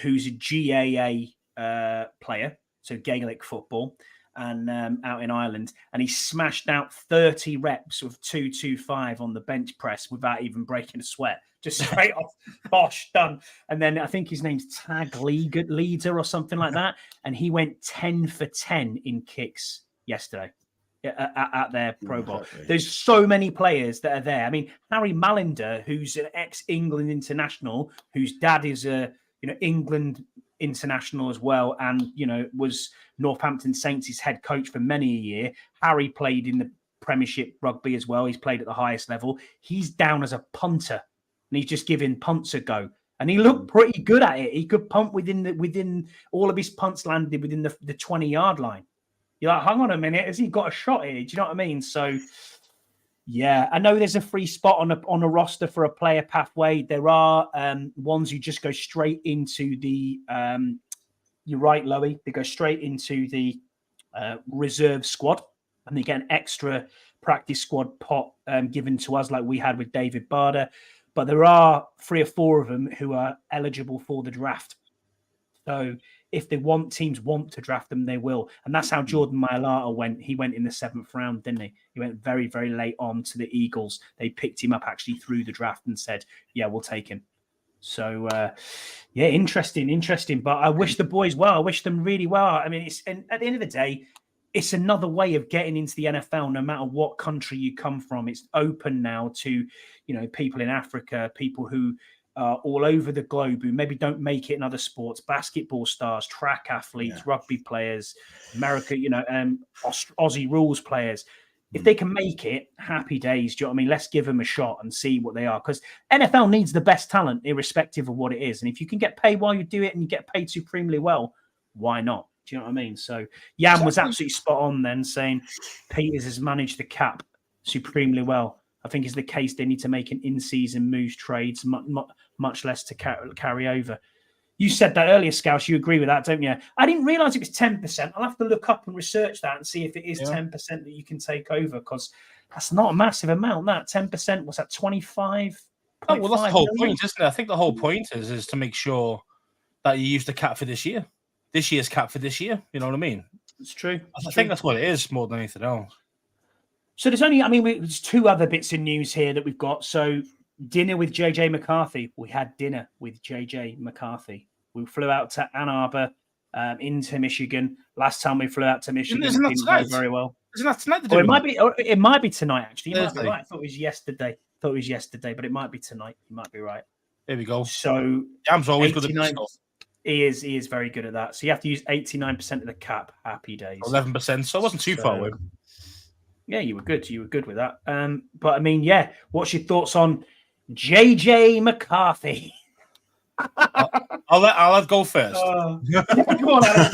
Speaker 1: who's a GAA player, so Gaelic football, and out in Ireland, and he smashed out 30 reps with 225 on the bench press without even breaking a sweat. Just straight off, bosh, done. And then I think his name's Tag Leader or something like that, and he went 10 for 10 in kicks yesterday at their Pro Bowl. Exactly. There's so many players that are there. I mean, Harry Malinder, who's an ex-England international, whose dad is a England international as well, and was Northampton Saints' head coach for many a year. Harry played in the Premiership rugby as well. He's played at the highest level. He's down as a punter, and he's just giving punts a go. And he looked pretty good at it. He could punt within all of his punts landed within the 20-yard line. You're like, hang on a minute, has he got a shot here? Do you know what I mean? So, yeah, I know there's a free spot on a roster for a player pathway. There are ones who just go straight into the. You're right, Loey. They go straight into the reserve squad, and they get an extra practice squad pot given to us, like we had with David Barder. But there are 3 or 4 of them who are eligible for the draft. So if teams want to draft them, they will. And that's how Jordan Mailata went. He went in the 7th round, didn't he? He went very, very late on to the Eagles. They picked him up actually through the draft and said, yeah, we'll take him. So, yeah, interesting. But I wish the boys well. I wish them really well. I mean, and at the end of the day, it's another way of getting into the NFL, no matter what country you come from. It's open now to, people in Africa, people who are all over the globe who maybe don't make it in other sports, basketball stars, track athletes, rugby players, America, Aussie rules players. If they can make it, happy days. Do you know what I mean? Let's give them a shot and see what they are. Because NFL needs the best talent, irrespective of what it is. And if you can get paid while you do it and you get paid supremely well, why not? Do you know what I mean? So Jan was absolutely spot on then, saying Peters has managed the cap supremely well. I think is the case. They need to make an in-season moves trades, much less to carry over. You said that earlier, Scouse. You agree with that, don't you? I didn't realise it was 10%. I'll have to look up and research that and see if it is 10% that you can take over, because that's not a massive amount. That 10%, was that 25?
Speaker 2: Oh, well, that's the whole point, isn't it? I think the whole point is to make sure that you use the cap for this year. This year's cap for this year. You know what I mean?
Speaker 1: It's true.
Speaker 2: I think that's what it is more than anything else.
Speaker 1: So there's 2 other bits of news here that we've got. So dinner with JJ McCarthy. We had dinner with JJ McCarthy. We flew out to Ann Arbor, into Michigan. Last time we flew out to Michigan,
Speaker 2: isn't that
Speaker 1: didn't
Speaker 2: tonight?
Speaker 1: go very well.
Speaker 2: Isn't that tonight?
Speaker 1: It might be tonight. Actually, you might be
Speaker 2: Thursday.
Speaker 1: right. I thought it was yesterday. But it might be tonight. You might be right.
Speaker 2: There we go.
Speaker 1: So
Speaker 2: Jam's always good at stuff.
Speaker 1: He is very good at that. So you have to use 89% of the cap. Happy days.
Speaker 2: 11%. So I wasn't too far away.
Speaker 1: Yeah, you were good. You were good with that. But I mean, yeah. What's your thoughts on JJ McCarthy?
Speaker 2: I'll let go first.
Speaker 1: Come on, Alex.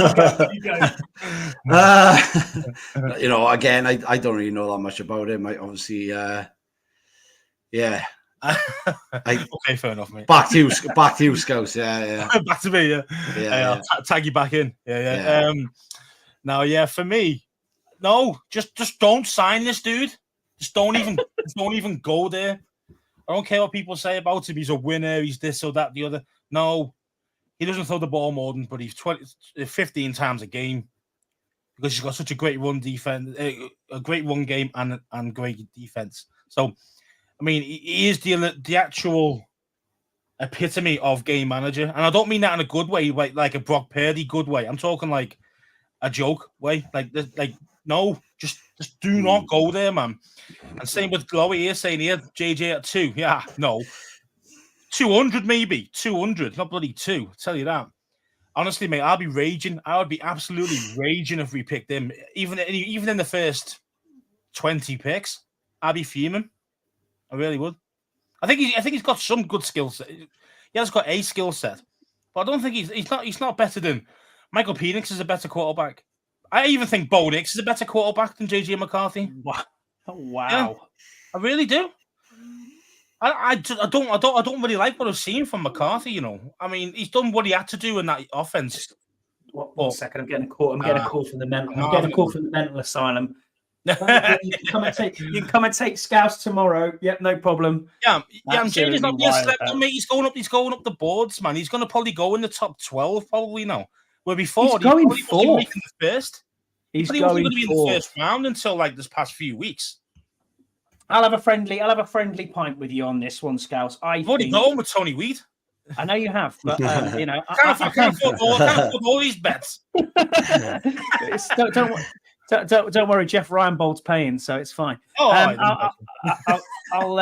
Speaker 3: You go. Again, I don't really know that much about him. I obviously, yeah.
Speaker 2: Okay, fair enough, mate.
Speaker 3: Back to you, Scouse. Yeah.
Speaker 2: Back to me, yeah. I'll tag you back in. Yeah. Now, yeah, for me, no, just don't sign this dude. Just don't even go there. I don't care what people say about him. He's a winner. He's this or that, the other. No, he doesn't throw the ball more than, but he's 15 times a game because he's got such a great run defense, a great run game, and great defense. So, I mean, he is the actual epitome of game manager, and I don't mean that in a good way, like a Brock Purdy good way. I'm talking like a joke way, no, just do not go there, man. And same with Lowy here, saying here, JJ at 2. Yeah, no. 200 maybe. 200, not bloody 2. I'll tell you that. Honestly, mate, I'll be raging. I would be absolutely raging if we picked him. Even in the first 20 picks, I'd be fuming. I really would. I think he's got some good skill set. He has got a skill set. But I don't think he's not better than Michael Penix is a better quarterback. I even think Bo Nix is a better quarterback than JJ McCarthy.
Speaker 1: Wow.
Speaker 2: Yeah, I really do. I don't really like what I've seen from McCarthy. You know, I mean, he's done what he had to do in that offense.
Speaker 1: One second, I'm getting a call. I'm getting a call from the mental. I'm
Speaker 2: I'm
Speaker 1: getting a call
Speaker 2: having
Speaker 1: from the mental asylum. You can come and take Scouts tomorrow. Yep, no problem.
Speaker 2: Yeah, I'm saying he's not being
Speaker 1: Absolutely
Speaker 2: slept on, mate. He's going up the boards, man. He's going to probably go in the top 12 probably now. Where before
Speaker 1: He's
Speaker 2: he
Speaker 1: going
Speaker 2: probably wasn't
Speaker 1: fourth.
Speaker 2: making the first.
Speaker 1: He's
Speaker 2: But he wasn't
Speaker 1: going
Speaker 2: going to be in the
Speaker 1: fourth.
Speaker 2: first round until like this past few weeks.
Speaker 1: I'll have a friendly pint with you on this one, Scouts.
Speaker 2: I've already gone with Tony Weed.
Speaker 1: I know you have, but you know,
Speaker 2: I can't afford all these bets.
Speaker 1: Don't worry, Jeff Reinbold's paying, so it's fine.
Speaker 2: Oh,
Speaker 1: I'll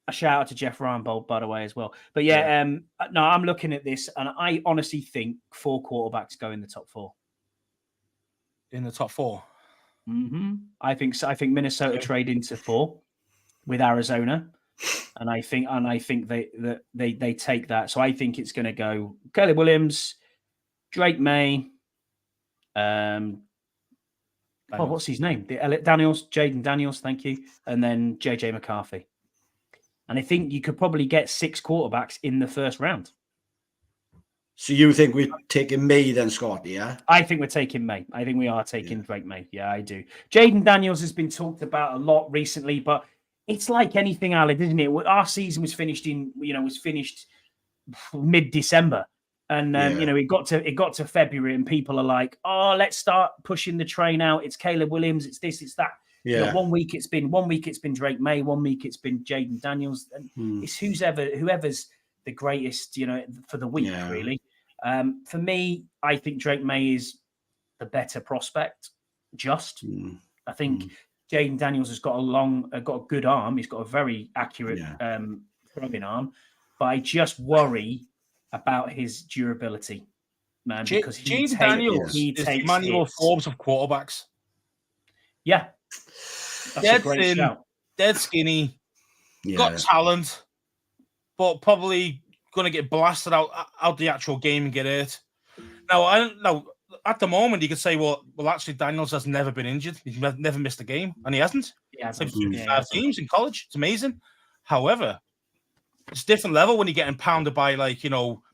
Speaker 1: a shout out to Jeff Reinbold, by the way, as well. But yeah, no, I'm looking at this, and I honestly think 4 quarterbacks go in the top 4.
Speaker 2: In the top 4.
Speaker 1: Mm-hmm. I think so. I think Minnesota trade into 4 with Arizona, and I think they take that. So I think it's going to go Caleb Williams, Drake May, what's his name? Jaden Daniels, thank you, and then JJ McCarthy. And I think you could probably get 6 quarterbacks in the first round.
Speaker 3: So you think we're taking May then, Scott? Yeah,
Speaker 1: I think we're taking May. I think we are taking Drake May. Yeah, I do. Jaden Daniels has been talked about a lot recently, but it's like anything, Aled, isn't it? Our season was finished mid-December, and it got to February, and people are like, "Oh, let's start pushing the train out. It's Caleb Williams. It's this. It's that."
Speaker 3: Yeah.
Speaker 1: You know, one week it's been Drake May. 1 week it's been Jaden Daniels. And it's whoever's the greatest, for the week, really. For me, I think Drake May is the better prospect. I think Jaden Daniels has got a good arm. He's got a very accurate throwing arm, but I just worry about his durability, man. Because
Speaker 2: Jaden Daniels is Emmanuel Forbes of quarterbacks.
Speaker 1: Yeah, that's a great shout.
Speaker 2: Dead skinny, got talent, but probably going to get blasted out the actual game and get hurt. Now, I don't know. At the moment, you could say, well, actually, Daniels has never been injured. He's never missed a game, and he hasn't.
Speaker 1: Yeah,
Speaker 2: played 55 teams in college. It's amazing. However, it's a different level when you're getting pounded by,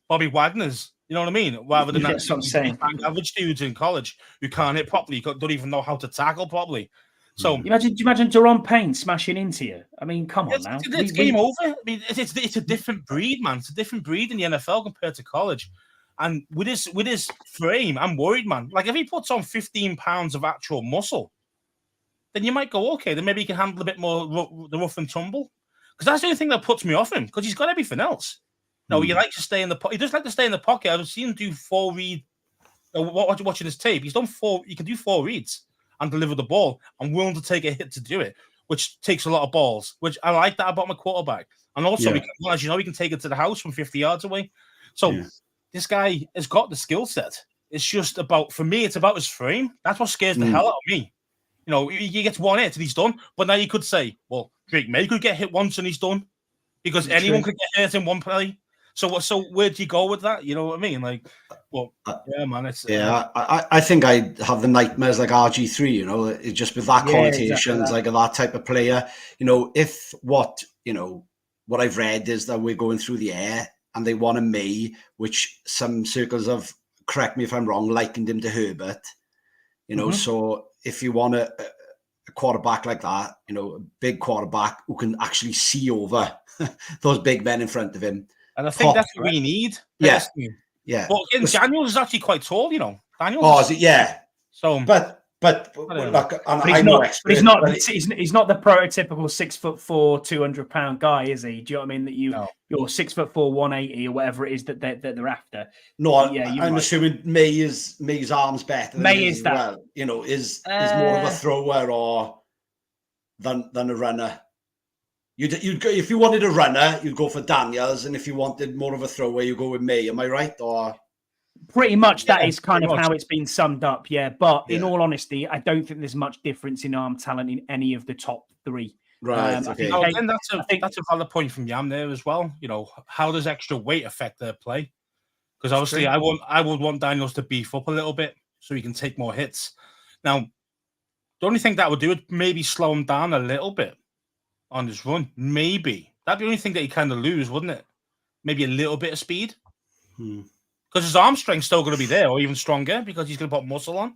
Speaker 2: Bobby Wagner's. You know what I mean? Rather than
Speaker 1: that's what I'm saying.
Speaker 2: Average dudes in college who can't hit properly, don't even know how to tackle properly. So
Speaker 1: do you imagine Daron Payne smashing into you? I mean, come on now.
Speaker 2: It's game over. I mean, it's a different breed, man. It's a different breed in the NFL compared to college. And with his frame, I'm worried, man. Like if he puts on 15 pounds of actual muscle, then you might go, okay, then maybe he can handle a bit more the rough and tumble. Because that's the only thing that puts me off him. Because he's got everything else. No, he likes to stay in the pocket. He does like to stay in the pocket. I've seen him do 4 read. Watching his tape, he's done 4. He can do 4 reads and deliver the ball. I'm willing to take a hit to do it, which takes a lot of balls, which I like that about my quarterback. And also, as you know, he can take it to the house from 50 yards away. So this guy has got the skill set. It's just about, for me, it's about his frame. That's what scares the hell out of me. You know, he gets 1 hit and he's done. But now you could say, well, Drake May could get hit once and he's done. Because anyone could get hit in one play. So where do you go with that? You know what I mean? Like, well, yeah, man. It's
Speaker 3: I think I have the nightmares like RG3. You know, it's just with that connotations, exactly that type of player. You know, if what I've read is that we're going through the air and they want a May, which some circles have, correct me if I'm wrong, likened him to Herbert. You know, so if you want a quarterback like that, a big quarterback who can actually see over those big men in front of him.
Speaker 2: And I think that's what we need.
Speaker 3: Yeah.
Speaker 2: But Daniels is actually quite tall, Daniels.
Speaker 3: Oh, is it? Yeah.
Speaker 2: So,
Speaker 3: but look,
Speaker 1: he's not the prototypical 6'4", 200-pound guy, is he? Do you know what I mean? That you're 6'4", 180 or whatever it is that they're after.
Speaker 3: No, I'm assuming May's arms better.
Speaker 1: May is that.
Speaker 3: Well, is more of a thrower than a runner. You'd go, if you wanted a runner, you'd go for Daniels, and if you wanted more of a thrower, you go with May. Am I right? Or
Speaker 1: pretty much that is kind of how it's been summed up. Yeah, but in all honesty, I don't think there's much difference in arm talent in any of the top 3.
Speaker 3: Right. Okay.
Speaker 2: And that's a valid point from Yam there as well. How does extra weight affect their play? Because obviously, I would want Daniels to beef up a little bit so he can take more hits. Now, the only thing that would do would maybe slow him down a little bit on his run, maybe. That'd be the only thing that he kind of lose, wouldn't it? Maybe a little bit of speed. Because his arm strength's still going to be there, or even stronger, because he's going to put muscle on.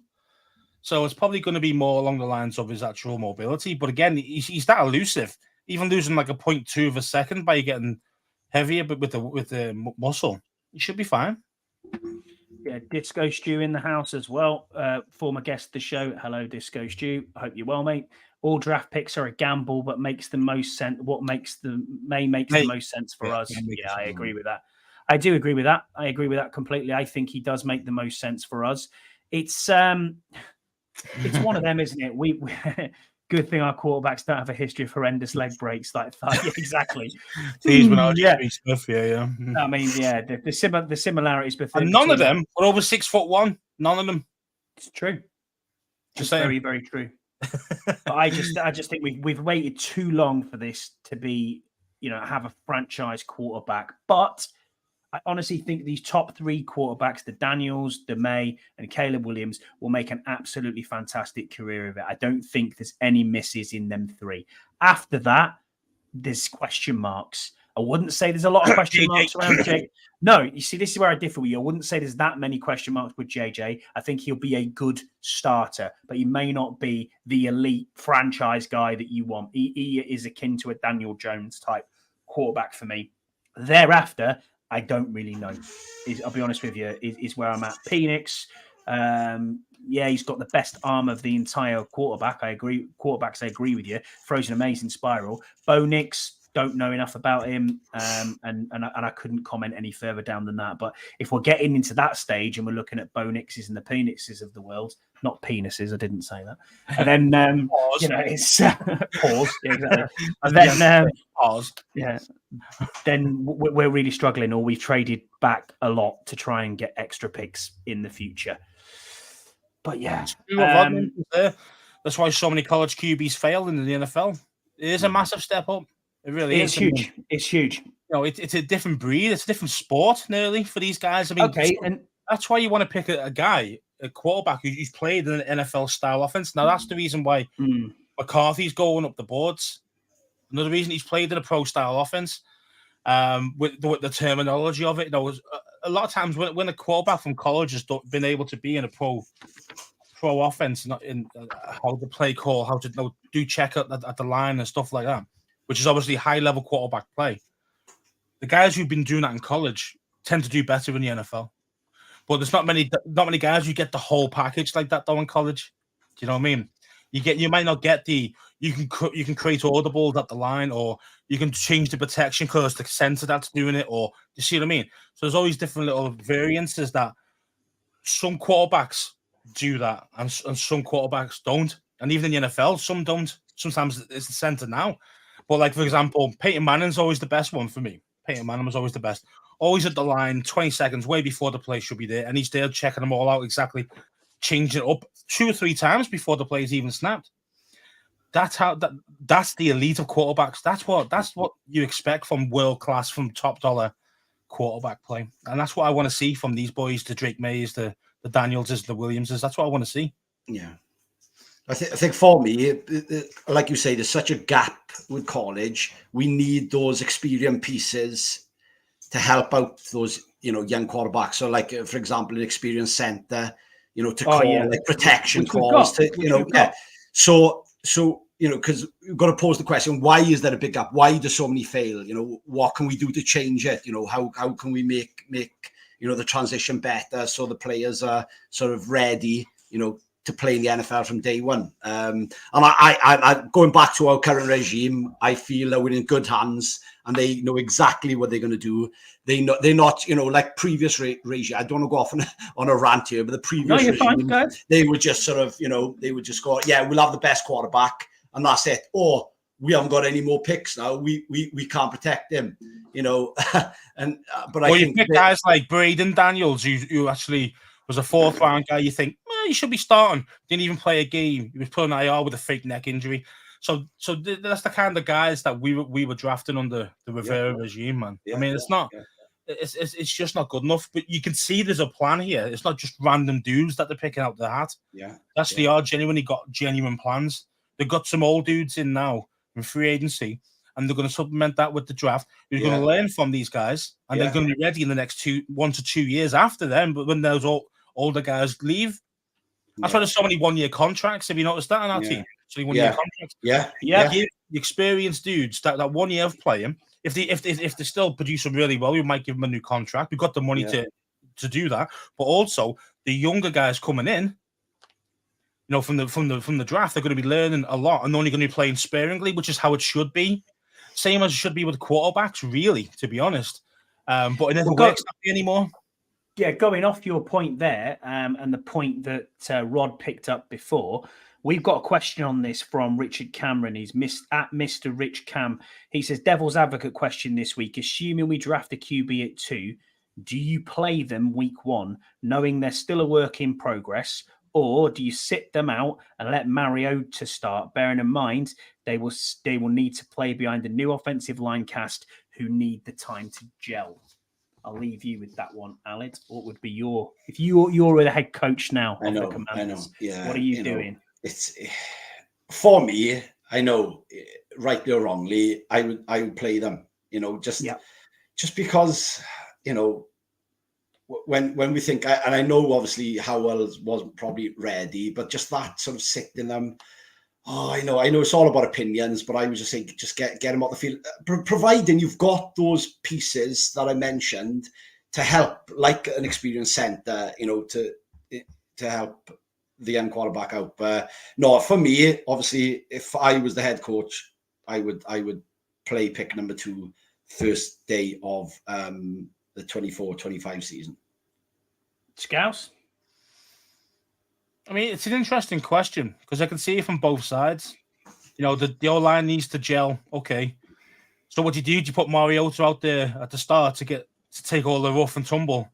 Speaker 2: So it's probably going to be more along the lines of his actual mobility. But again, he's that elusive. Even losing like a 0.2 of a second by getting heavier, but with the muscle, he should be fine.
Speaker 1: Yeah, Disco Stew in the house as well. Former guest of the show. Hello, Disco Stew. I hope you're well, mate. All draft picks are a gamble, but makes the most sense. What makes the most sense for us? Yeah, I agree with that. I do agree with that. I agree with that completely. I think he does make the most sense for us. It's one of them, isn't it? We good thing our quarterbacks don't have a history of horrendous leg breaks like that. Yeah, exactly.
Speaker 2: Stuff, yeah.
Speaker 1: I mean, yeah, the similarities between
Speaker 2: none of them are over 6'1". None of them.
Speaker 1: It's true.
Speaker 2: Just
Speaker 1: very, very true. But I just think we've waited too long for this to be, have a franchise quarterback. But I honestly think these top three quarterbacks, the Daniels, the May, and Caleb Williams, will make an absolutely fantastic career of it. I don't think there's any misses in them three. After that, there's question marks. I wouldn't say there's a lot of question marks around Jake. No, you see, this is where I differ with you. I wouldn't say there's that many question marks with JJ. I think he'll be a good starter, but he may not be the elite franchise guy that you want. He is akin to a Daniel Jones type quarterback for me. Thereafter, I don't really know. I'll be honest with you, is where I'm at. Penix, he's got the best arm of the entire quarterback. I agree. Quarterbacks, I agree with you. Throws an amazing spiral. Bo Nix, don't know enough about him, and I couldn't comment any further down than that. But if we're getting into that stage and we're looking at Bo Nixes and the Penixes of the world, not penises, I didn't say that. And then it's pause. Yeah, exactly. And then
Speaker 2: pause.
Speaker 1: Yeah. Then we're really struggling, or we've traded back a lot to try and get extra picks in the future. But yeah,
Speaker 2: that's why so many college QBs fail in the NFL. It is a massive step up. It really is.
Speaker 1: Huge. It's huge.
Speaker 2: It's a different breed. It's a different sport, nearly, for these guys. I mean, and that's why you want to pick a guy, a quarterback who's played in an NFL style offense. Now, that's the reason why McCarthy's going up the boards. Another reason he's played in a pro style offense. With the terminology of it, a lot of times when a quarterback from college has been able to be in a pro offense, not in how to play call, how to do check at the line and stuff like that, which is obviously high level quarterback play. The guys who've been doing that in college tend to do better in the NFL. But there's not many guys who get the whole package like that though in college. Do you know what I mean? You might not get you can create audibles at the line, or you can change the protection because the center that's doing it, or you see what I mean? So there's always different little variances that some quarterbacks do that and some quarterbacks don't. And even in the NFL, some don't. Sometimes it's the center now. But like, for example, Peyton Manning's always the best one for me. Peyton Manning was always the best. Always at the line, 20 seconds, way before the play should be there. And he's there checking them all out exactly, changing it up 2 or 3 times before the play's even snapped. That's the elite of quarterbacks. That's what you expect from world class, from top dollar quarterback play. And that's what I want to see from these boys, the Drake Mays, the Danielses, the Williamses. That's what I want to see.
Speaker 3: Yeah. I think for me, like you say, there's such a gap with college. We need those experienced pieces to help out those, young quarterbacks. So, like, for example, an experienced center, to call like protection calls. So, because we've got to pose the question: why is there a big gap? Why do so many fail? What can we do to change it? How can we make the transition better so the players are sort of ready, to play in the NFL from day one. And I going back to our current regime, I feel that we're in good hands and they know exactly what they're going to do. They're not, like previous regime. I don't want to go off on a rant here, but the previous regime, they would just sort of, they would just go, yeah, we'll have the best quarterback and that's it. Or we haven't got any more picks now. We can't protect him, but I think
Speaker 2: pick guys like Braden Daniels, who actually was a 4th round guy. You think, he should be starting. Didn't even play a game. He was put on IR with a fake neck injury. So that's the kind of guys that we were drafting under the Rivera regime, man. I mean, it's not. It's just not good enough. But you can see there's a plan here. It's not just random dudes that they're picking out the hat. They are genuinely got genuine plans. They've got some old dudes in now in free agency, and they're going to supplement that with the draft. You're going to learn from these guys, and they're going to be ready in the next 1 to 2 years after them. But when those older guys leave, that's why there's so many 1-year contracts. Have you noticed that on our team? So 1-year contracts.
Speaker 3: Yeah.
Speaker 2: Give the experienced dudes that 1 year of playing. If they still produce them really well, we might give them a new contract. We've got the money to do that. But also the younger guys coming in, from the draft, they're going to be learning a lot and only going to be playing sparingly, which is how it should be. Same as it should be with quarterbacks, really, to be honest. But it never works that way anymore.
Speaker 1: Yeah, going off your point there, and the point that Rod picked up before, we've got a question on this from Richard Cameron. He's at Mr. Rich Cam. He says, devil's advocate question this week. Assuming we draft a QB at 2, do you play them week 1, knowing they're still a work in progress? Or do you sit them out and let Mariota start, bearing in mind they will need to play behind the new offensive line cast who need the time to gel? I'll leave you with that one, Aled. What would be if you're the head coach now of the Commanders? I know. Yeah, what are you doing?
Speaker 3: It's for me. I know, rightly or wrongly, I would play them. Just because when we think, and I know obviously Howell wasn't probably ready, but just that sort of sitting them. Oh, I know it's all about opinions, but I would just think, just get them out the field, providing you've got those pieces that I mentioned to help, like an experienced center, to help the young quarterback out. But no, for me, obviously, if I was the head coach, I would play pick number 2 first day of the 24-25 season.
Speaker 1: Scouse?
Speaker 2: I mean, it's an interesting question because I can see it from both sides. The O-line needs to gel. Okay. So what do? Do you put Mariota out there at the start to take all the rough and tumble?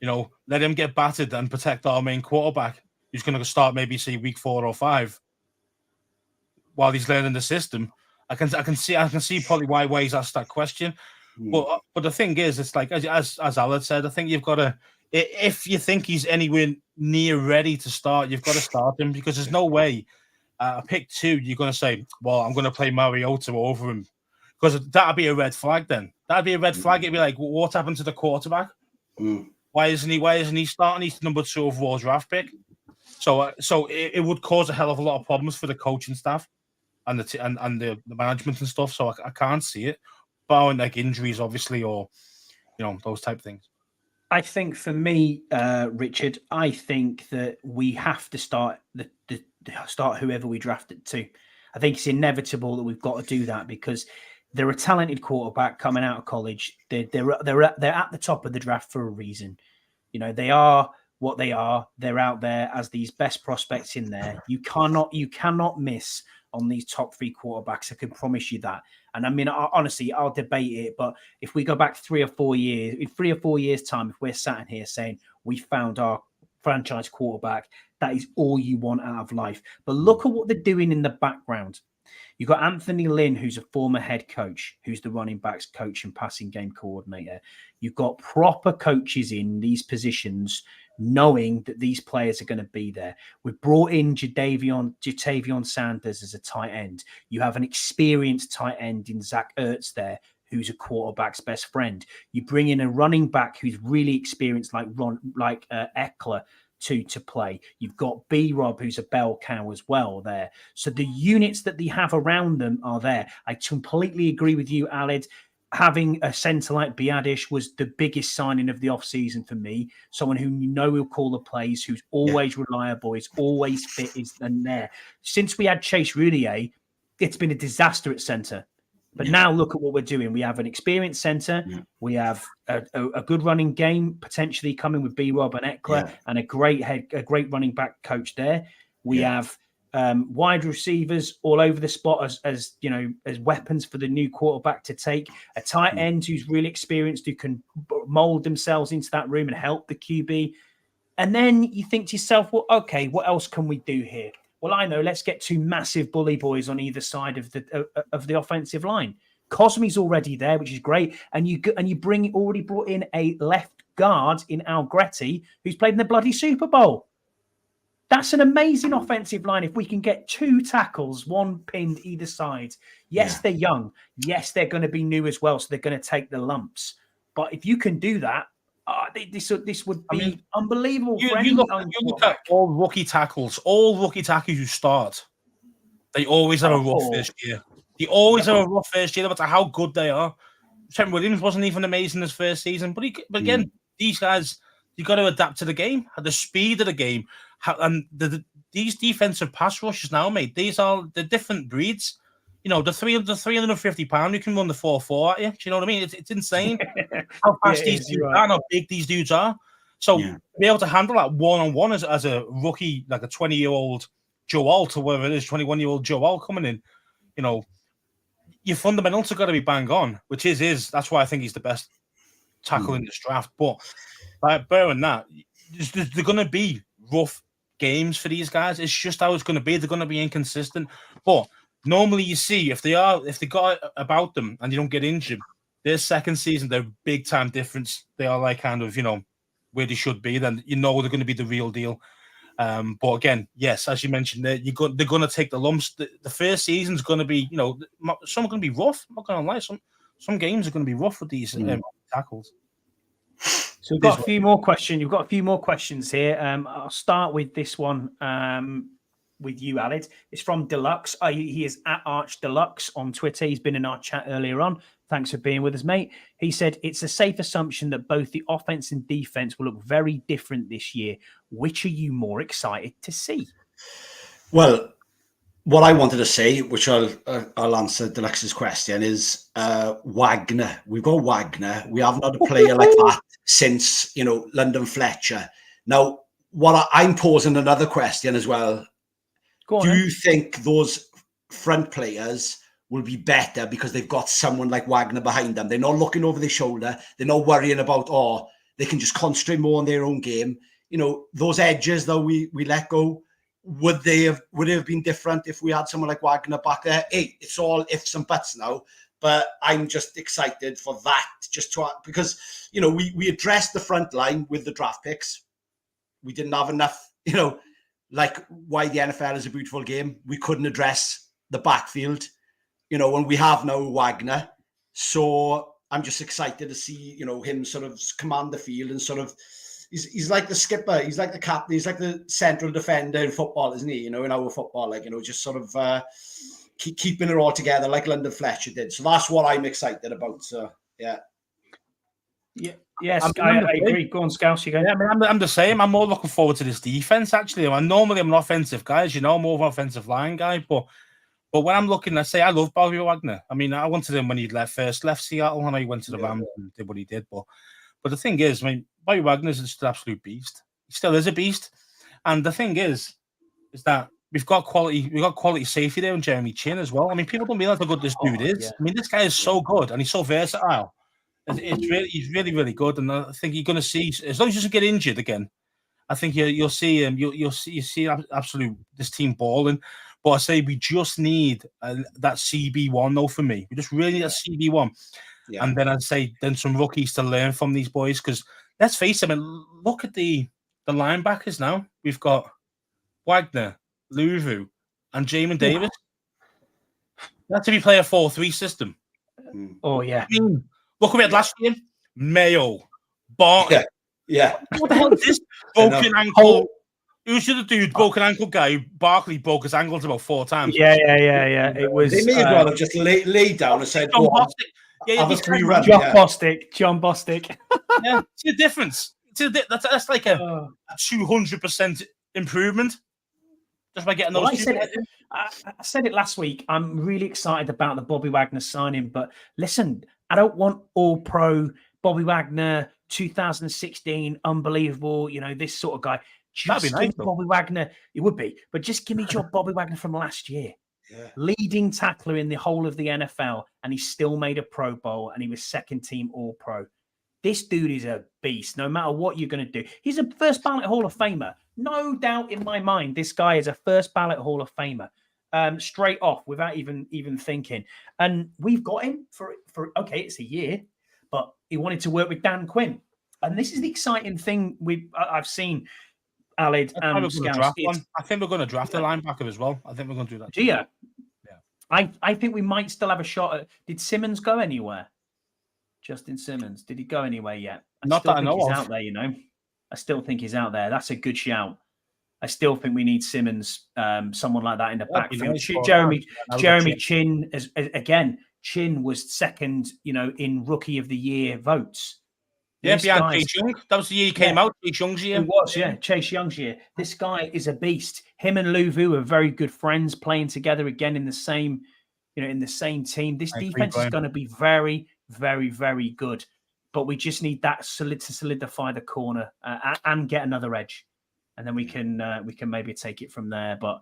Speaker 2: Let him get battered and protect our main quarterback, who's going to start maybe say week 4 or 5 while he's learning the system. I can see probably why he's asked that question. But the thing is, it's like as Aled said, I think you've got to, if you think he's anywhere near ready to start, you've got to start him, because there's no way pick 2 you're going to say, well, I'm going to play Mariota over him, because that'd be a red flag. Then that'd be a red flag. It'd be like, what happened to the quarterback? Why isn't he starting? He's number 2 overall draft pick. So it would cause a hell of a lot of problems for the coaching staff and the management and stuff. So I can't see it, barring like injuries, obviously, or those type of things.
Speaker 1: I think for me, Richard, I think that we have to start start whoever we drafted to. I think it's inevitable that we've got to do that, because they're a talented quarterback coming out of college. They're at the top of the draft for a reason. They are what they are. They're out there as these best prospects in there. You cannot miss on these top 3 quarterbacks. I can promise you that. And I mean, honestly, I'll debate it, but if we go back 3 or 4 years, in 3 or 4 years' time, if we're sat in here saying we found our franchise quarterback, that is all you want out of life. But look at what they're doing in the background. You've got Anthony Lynn, who's a former head coach, who's the running backs coach and passing game coordinator. You've got proper coaches in these positions, knowing that these players are going to be there. We've brought in Jatavion Sanders as a tight end. You have an experienced tight end in Zach Ertz there, who's a quarterback's best friend. You bring in a running back who's really experienced, like Eckler, to play. You've got B-Rob, who's a bell cow as well there. So the units that they have around them are there. I completely agree with you, Aled. Having a centre like Biadish was the biggest signing of the offseason for me. Someone who will call the plays, who's always reliable, is always fit, is and there. Since we had Chase Roullier, it's been a disaster at centre. But now look at what we're doing. We have an experienced centre. Yeah. We have a good running game potentially coming with B-Rob and Eckler, and a great running back coach there. We have wide receivers all over the spot as weapons for the new quarterback to take. A tight end who's really experienced, who can mold themselves into that room and help the QB. And then you think to yourself, well, okay, what else can we do here? Well, I know, let's get 2 massive bully boys on either side of the offensive line. Cosme's already there, which is great. And you already brought in a left guard in Allegretti, who's played in the bloody Super Bowl. That's an amazing offensive line. If we can get 2 tackles, 1 pinned either side. Yes, they're young. Yes, they're going to be new as well, so they're going to take the lumps. But if you can do that, this would be unbelievable.
Speaker 2: You look at all rookie tackles who start. They always have a rough first year. They always have a rough first year, no matter how good they are. Trent Williams wasn't even amazing his first season, but again, these guys, you got to adapt to the game, the speed of the game, and these defensive pass rushes now, mate. These are the different breeds. You know, the 350 pound, you can run the 4.4 at you. Do you know what I mean? It's insane how fast these dudes are, and how big these dudes are. So to be able to handle that one-on-one as a rookie, like a 20-year-old Joe Alt or whatever it is, 21-year-old Joe Alt coming in, you know, your fundamentals have got to be bang on, which is that's why I think he's the best tackle in this draft. But by bearing that, they're going to be rough games for these guys. It's just how it's going to be. They're going to be inconsistent. But normally you see if they got it about them and they don't get injured, their second season, they're big time difference. They are like kind of, you know, where they should be. Then you know they're going to be the real deal. But again, yes, as you mentioned, they're going to take the lumps. The first season's going to be, you know, some are going to be rough. I'm not going to lie. Some games are going to be rough with these tackles.
Speaker 1: So we've got a few more questions. You've got a few more questions here. I'll start with this one with you, Alex. It's from Deluxe. He is at Arch Deluxe on Twitter. He's been in our chat earlier on. Thanks for being with us, mate. He said, it's a safe assumption that both the offense and defense will look very different this year. Which are you more excited to see?
Speaker 3: Well, what I wanted to say, which I'll answer Deluxe's question, is Wagner. We've got Wagner. We haven't had a player like that since, you know, London Fletcher. Now, I'm posing another question as well. Do you think those front players will be better because they've got someone like Wagner behind them? They're not looking over their shoulder. They're not worrying about, they can just concentrate more on their own game. You know, those edges that we let go, would it have been different if we had someone like Wagner back there? Hey, it's all ifs and buts now, but I'm just excited for that, because, you know, we addressed the front line with the draft picks. We didn't have enough, you know, like why the NFL is a beautiful game. We couldn't address the backfield, you know, when we have now Wagner. So I'm just excited to see, you know, him sort of command the field and sort of, he's like the skipper, he's like the captain, he's like the central defender in football, isn't he? You know, in our football, like, you know, just sort of keeping it all together like London Fletcher did. So that's what I'm excited about. So, yeah.
Speaker 1: Yeah. Yes, I agree. Go on, Scouse. You go.
Speaker 2: Yeah, I mean, I'm the same. I'm more looking forward to this defense, actually. Normally, I'm an offensive guy, as you know, more of an offensive line guy. But when I'm looking, I say I love Bobby Wagner. I mean, I wanted him when he first left Seattle. I know he went to the Rams and did what he did. But the thing is, I mean, Bobby Wagner is just an absolute beast. He still is a beast. And the thing is that we've got quality safety there in Jeremy Chin as well. I mean, people don't realize how good this dude is. Yeah. I mean, this guy is so good and he's so versatile. He's really, really good, and I think you're going to see, as long as he doesn't get injured again, I think you'll see him. You'll see absolute this team balling. But I say we just need that CB1 though. For me, we just really need that CB1, and then I'd say then some rookies to learn from these boys, because let's face it, I mean, look at the linebackers now. We've got Wagner, Luvu, and Jamin Davis. That's if you play a 4-3 system.
Speaker 1: Oh yeah.
Speaker 2: I mean, look what we had last year. Mayo, Barton.
Speaker 3: Yeah.
Speaker 2: What the hell is this? Broken ankle. Who's the dude? Broken ankle guy. Barkley broke his ankles about 4 times.
Speaker 1: Yeah. It was.
Speaker 3: They may as well have just laid down and said,
Speaker 2: John Bostic.
Speaker 1: John Bostic.
Speaker 2: Yeah, it's a difference. That's like a 200% improvement. Just by getting those.
Speaker 1: I said it last week. I'm really excited about the Bobby Wagner signing, but listen, I don't want all-pro Bobby Wagner 2016, unbelievable, you know, this sort of guy. Just
Speaker 2: That'd be nice,
Speaker 1: Bobby Wagner, it would be, but just give me your Bobby Wagner from last year. Yeah. Leading tackler in the whole of the NFL, and he still made a Pro Bowl, and he was second team All-Pro. This dude is a beast, no matter what you're going to do. He's a first ballot Hall of Famer. No doubt in my mind, this guy is a first ballot Hall of Famer. Straight off, without even thinking. And we've got him for okay, it's a year, but he wanted to work with Dan Quinn. And this is the exciting thing I've seen. Alid and Scouse.
Speaker 2: I think we're going to draft a linebacker as well. I think we're going to do that.
Speaker 1: Do you?
Speaker 2: Yeah.
Speaker 1: I think we might still have a shot at. Did Simmons go anywhere? Justin Simmons, did he go anywhere yet?
Speaker 2: Not that I know
Speaker 1: he's
Speaker 2: of.
Speaker 1: Out there, you know. I still think he's out there. That's a good shout. I still think we need Simmons, someone like that in the backfield. Jeremy Chin, again, Chin was second, you know, in Rookie of the Year votes.
Speaker 2: Yeah, behind Chase Young. That was the year he came out. Chase Young's year.
Speaker 1: It was, yeah. Chase Young's year. This guy is a beast. Him and Luvu are very good friends, playing together again in the same, you know, in the same team. This defense is going to be very, very, very good. But we just need that to solidify the corner and get another edge, and then we can maybe take it from there. But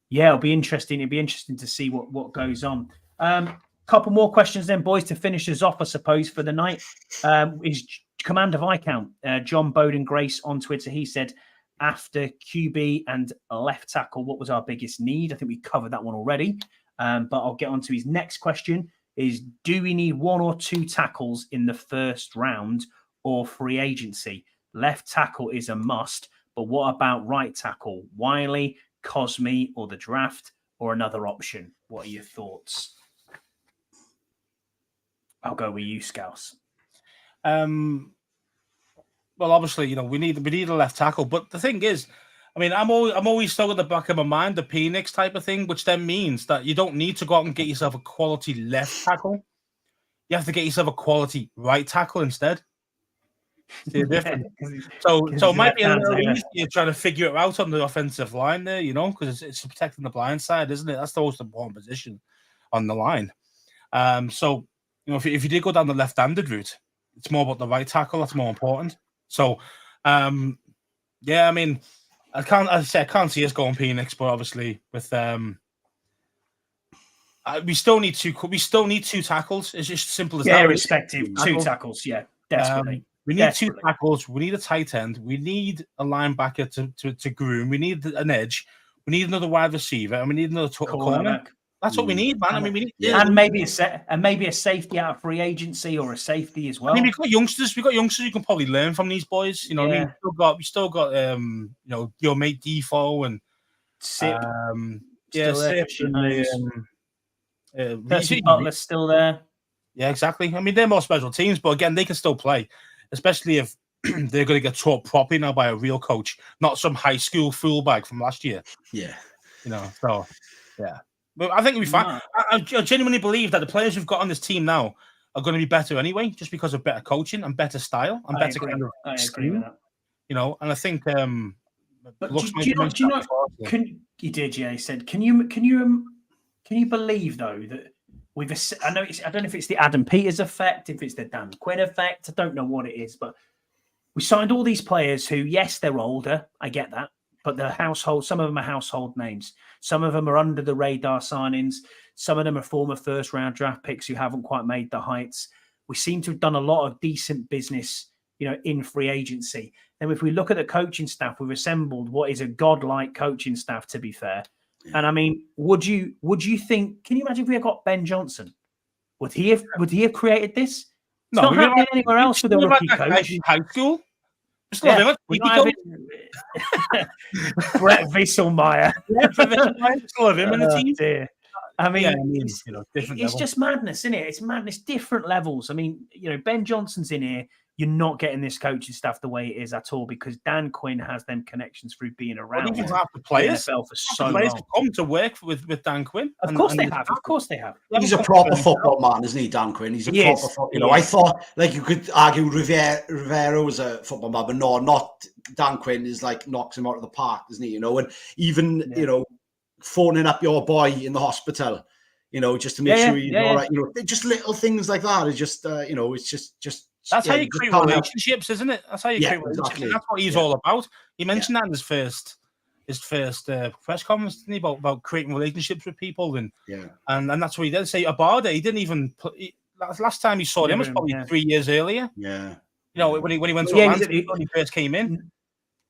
Speaker 1: yeah, it'll be interesting. It'll be interesting to see what goes on. Couple more questions then, boys, to finish us off, I suppose, for the night. Is Commander Viscount, John Bowden Grace on Twitter. He said, after QB and left tackle, what was our biggest need? I think we covered that one already. But I'll get on to his next question is, do we need 1 or 2 tackles in the first round or free agency? Left tackle is a must, but what about right tackle? Wiley, Cosme, or the draft, or another option? What are your thoughts? I'll go with you, Scouse.
Speaker 2: Well, obviously, you know, we need a left tackle, but the thing is, I mean, I'm always still at the back of my mind the Penix type of thing, which then means that you don't need to go out and get yourself a quality left tackle. You have to get yourself a quality right tackle instead. See the difference? So it might be a little easier trying to figure it out on the offensive line there, you know, because it's protecting the blind side, isn't it? That's the most important position on the line. So, you know, if you did go down the left-handed route, it's more about the right tackle. That's more important. So, yeah, I mean, I can't see us going Penix, but obviously with we still need 2 tackles. It's just simple as that.
Speaker 1: Yeah, respective 2 tackles. Yeah, desperately.
Speaker 2: We need 2 tackles. We need a tight end. We need a linebacker to groom. We need an edge. We need another wide receiver, and we need another corner. That's what we need, man. I mean, we need,
Speaker 1: and maybe a safety out of free agency or a safety as well.
Speaker 2: I mean, we've got youngsters who can probably learn from these boys. You know, what I mean, we still got you know, your mate Defoe and
Speaker 1: Sip.
Speaker 2: Percy
Speaker 1: Butler's still there.
Speaker 2: Yeah, exactly. I mean, they're more special teams, but again, they can still play, especially if they're going to get taught properly now by a real coach, not some high school fool bag from last year.
Speaker 3: Yeah,
Speaker 2: you know. So, yeah. But I think we'll be fine. I genuinely believe that the players we've got on this team now are going to be better anyway, just because of better coaching and better style and better kind of scheme. With that. You know, and I think. But
Speaker 1: you did, yeah. He said, can you believe though that I don't know if it's the Adam Peters effect, if it's the Dan Quinn effect. I don't know what it is, but we signed all these players who, yes, they're older. I get that. But they're household. Some of them are household names. Some of them are under the radar signings. Some of them are former first round draft picks who haven't quite made the heights. We seem to have done a lot of decent business, you know, in free agency. Then if we look at the coaching staff, we've assembled what is a godlike coaching staff, to be fair. Yeah. And I mean, would you think? Can you imagine if we had got Ben Johnson? Would he have created this? It's not happening anywhere else with a rookie coach.
Speaker 2: In high school.
Speaker 1: Brett Wieselmeyer.
Speaker 2: Still have him in the team.
Speaker 1: Dear. I mean, it's just madness, isn't it? It's madness, different levels. I mean, you know, Ben Johnson's in here. You're not getting this coaching staff the way it is at all because Dan Quinn has them connections through being around.
Speaker 2: Well, even the players
Speaker 1: for so long.
Speaker 2: To come to work with Dan Quinn.
Speaker 1: Of course they have. Of course they have.
Speaker 3: He's a proper football man, isn't he, Dan Quinn? He's a proper football. You know, I thought like you could argue Rivera was a football man, but no, not Dan Quinn. Is like knocks him out of the park, isn't he? You know, and even you know, phoning up your boy in the hospital, you know, just to make sure he's all right. You know, just little things like that. It's just you know, it's just.
Speaker 2: That's how you create relationships, isn't it? That's how you create relationships. Exactly. That's what he's all about. He mentioned that in his first press conference, didn't he, about creating relationships with people, and that's what he did. Say Abada, he didn't even last time he saw him was probably 3 years earlier.
Speaker 3: Yeah,
Speaker 2: you know, when he went to Atlanta, when he first came in.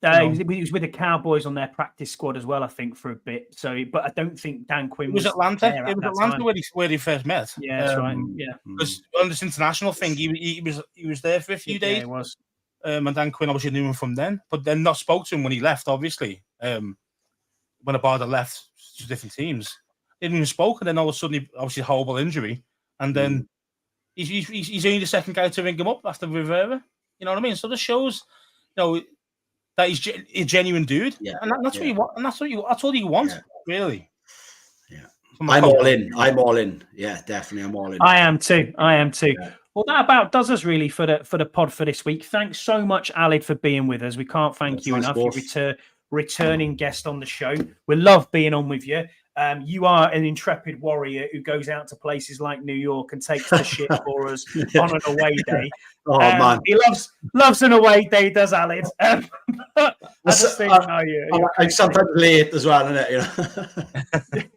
Speaker 1: He was with the Cowboys on their practice squad as well, I think, for a bit. So, but I don't think Dan Quinn was
Speaker 2: Atlanta. It was Atlanta where he first met.
Speaker 1: Yeah, that's right. Yeah,
Speaker 2: because on this international thing, he was there for a few days.
Speaker 1: It was.
Speaker 2: and Dan Quinn obviously knew him from then, but then not spoke to him when he left, obviously. When Abada left to different teams. Didn't even spoke, and then all of a sudden, obviously, a horrible injury. And then he's only the second guy to ring him up after Rivera. You know what I mean? So this shows, that he's a genuine dude. Yeah. And that's what you want. And that's all you want, really.
Speaker 3: Yeah. I'm all in. Yeah, definitely. I'm all in.
Speaker 1: I am too.
Speaker 3: Yeah.
Speaker 1: Well, that about does us really for the pod for this week. Thanks so much, Alid, for being with us. We can't thank you enough. You're returning guest on the show. We love being on with you. You are an intrepid warrior who goes out to places like New York and takes the shit for us on an away day.
Speaker 3: Man,
Speaker 1: he loves an away day, does Alid?
Speaker 3: I'm sometimes late as well, isn't it?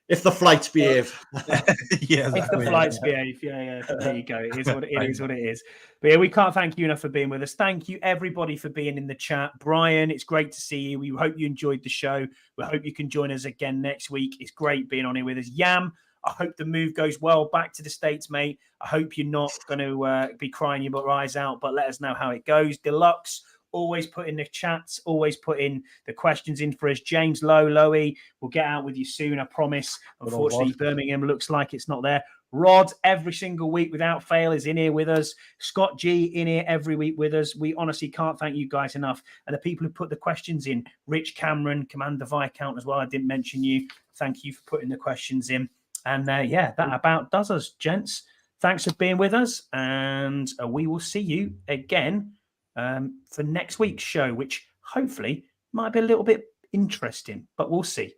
Speaker 3: If the flights behave.
Speaker 1: If the flights behave. Yeah. There you go. It is what it is. But yeah, we can't thank you enough for being with us. Thank you, everybody, for being in the chat. Brian, it's great to see you. We hope you enjoyed the show. We hope you can join us again next week. It's great being on here with us. Yam, I hope the move goes well back to the States, mate. I hope you're not going to be crying your eyes out, but let us know how it goes. Deluxe, always put in the chats, always put in the questions in for us. James Lowy, we'll get out with you soon, I promise. Unfortunately, Birmingham looks like it's not there. Rod, every single week without fail, is in here with us. Scott G, in here every week with us. We honestly can't thank you guys enough. And the people who put the questions in, Rich Cameron, Commander Viscount as well. I didn't mention you. Thank you for putting the questions in. And that about does us, gents. Thanks for being with us. And we will see you again for next week's show, which hopefully might be a little bit interesting, but we'll see.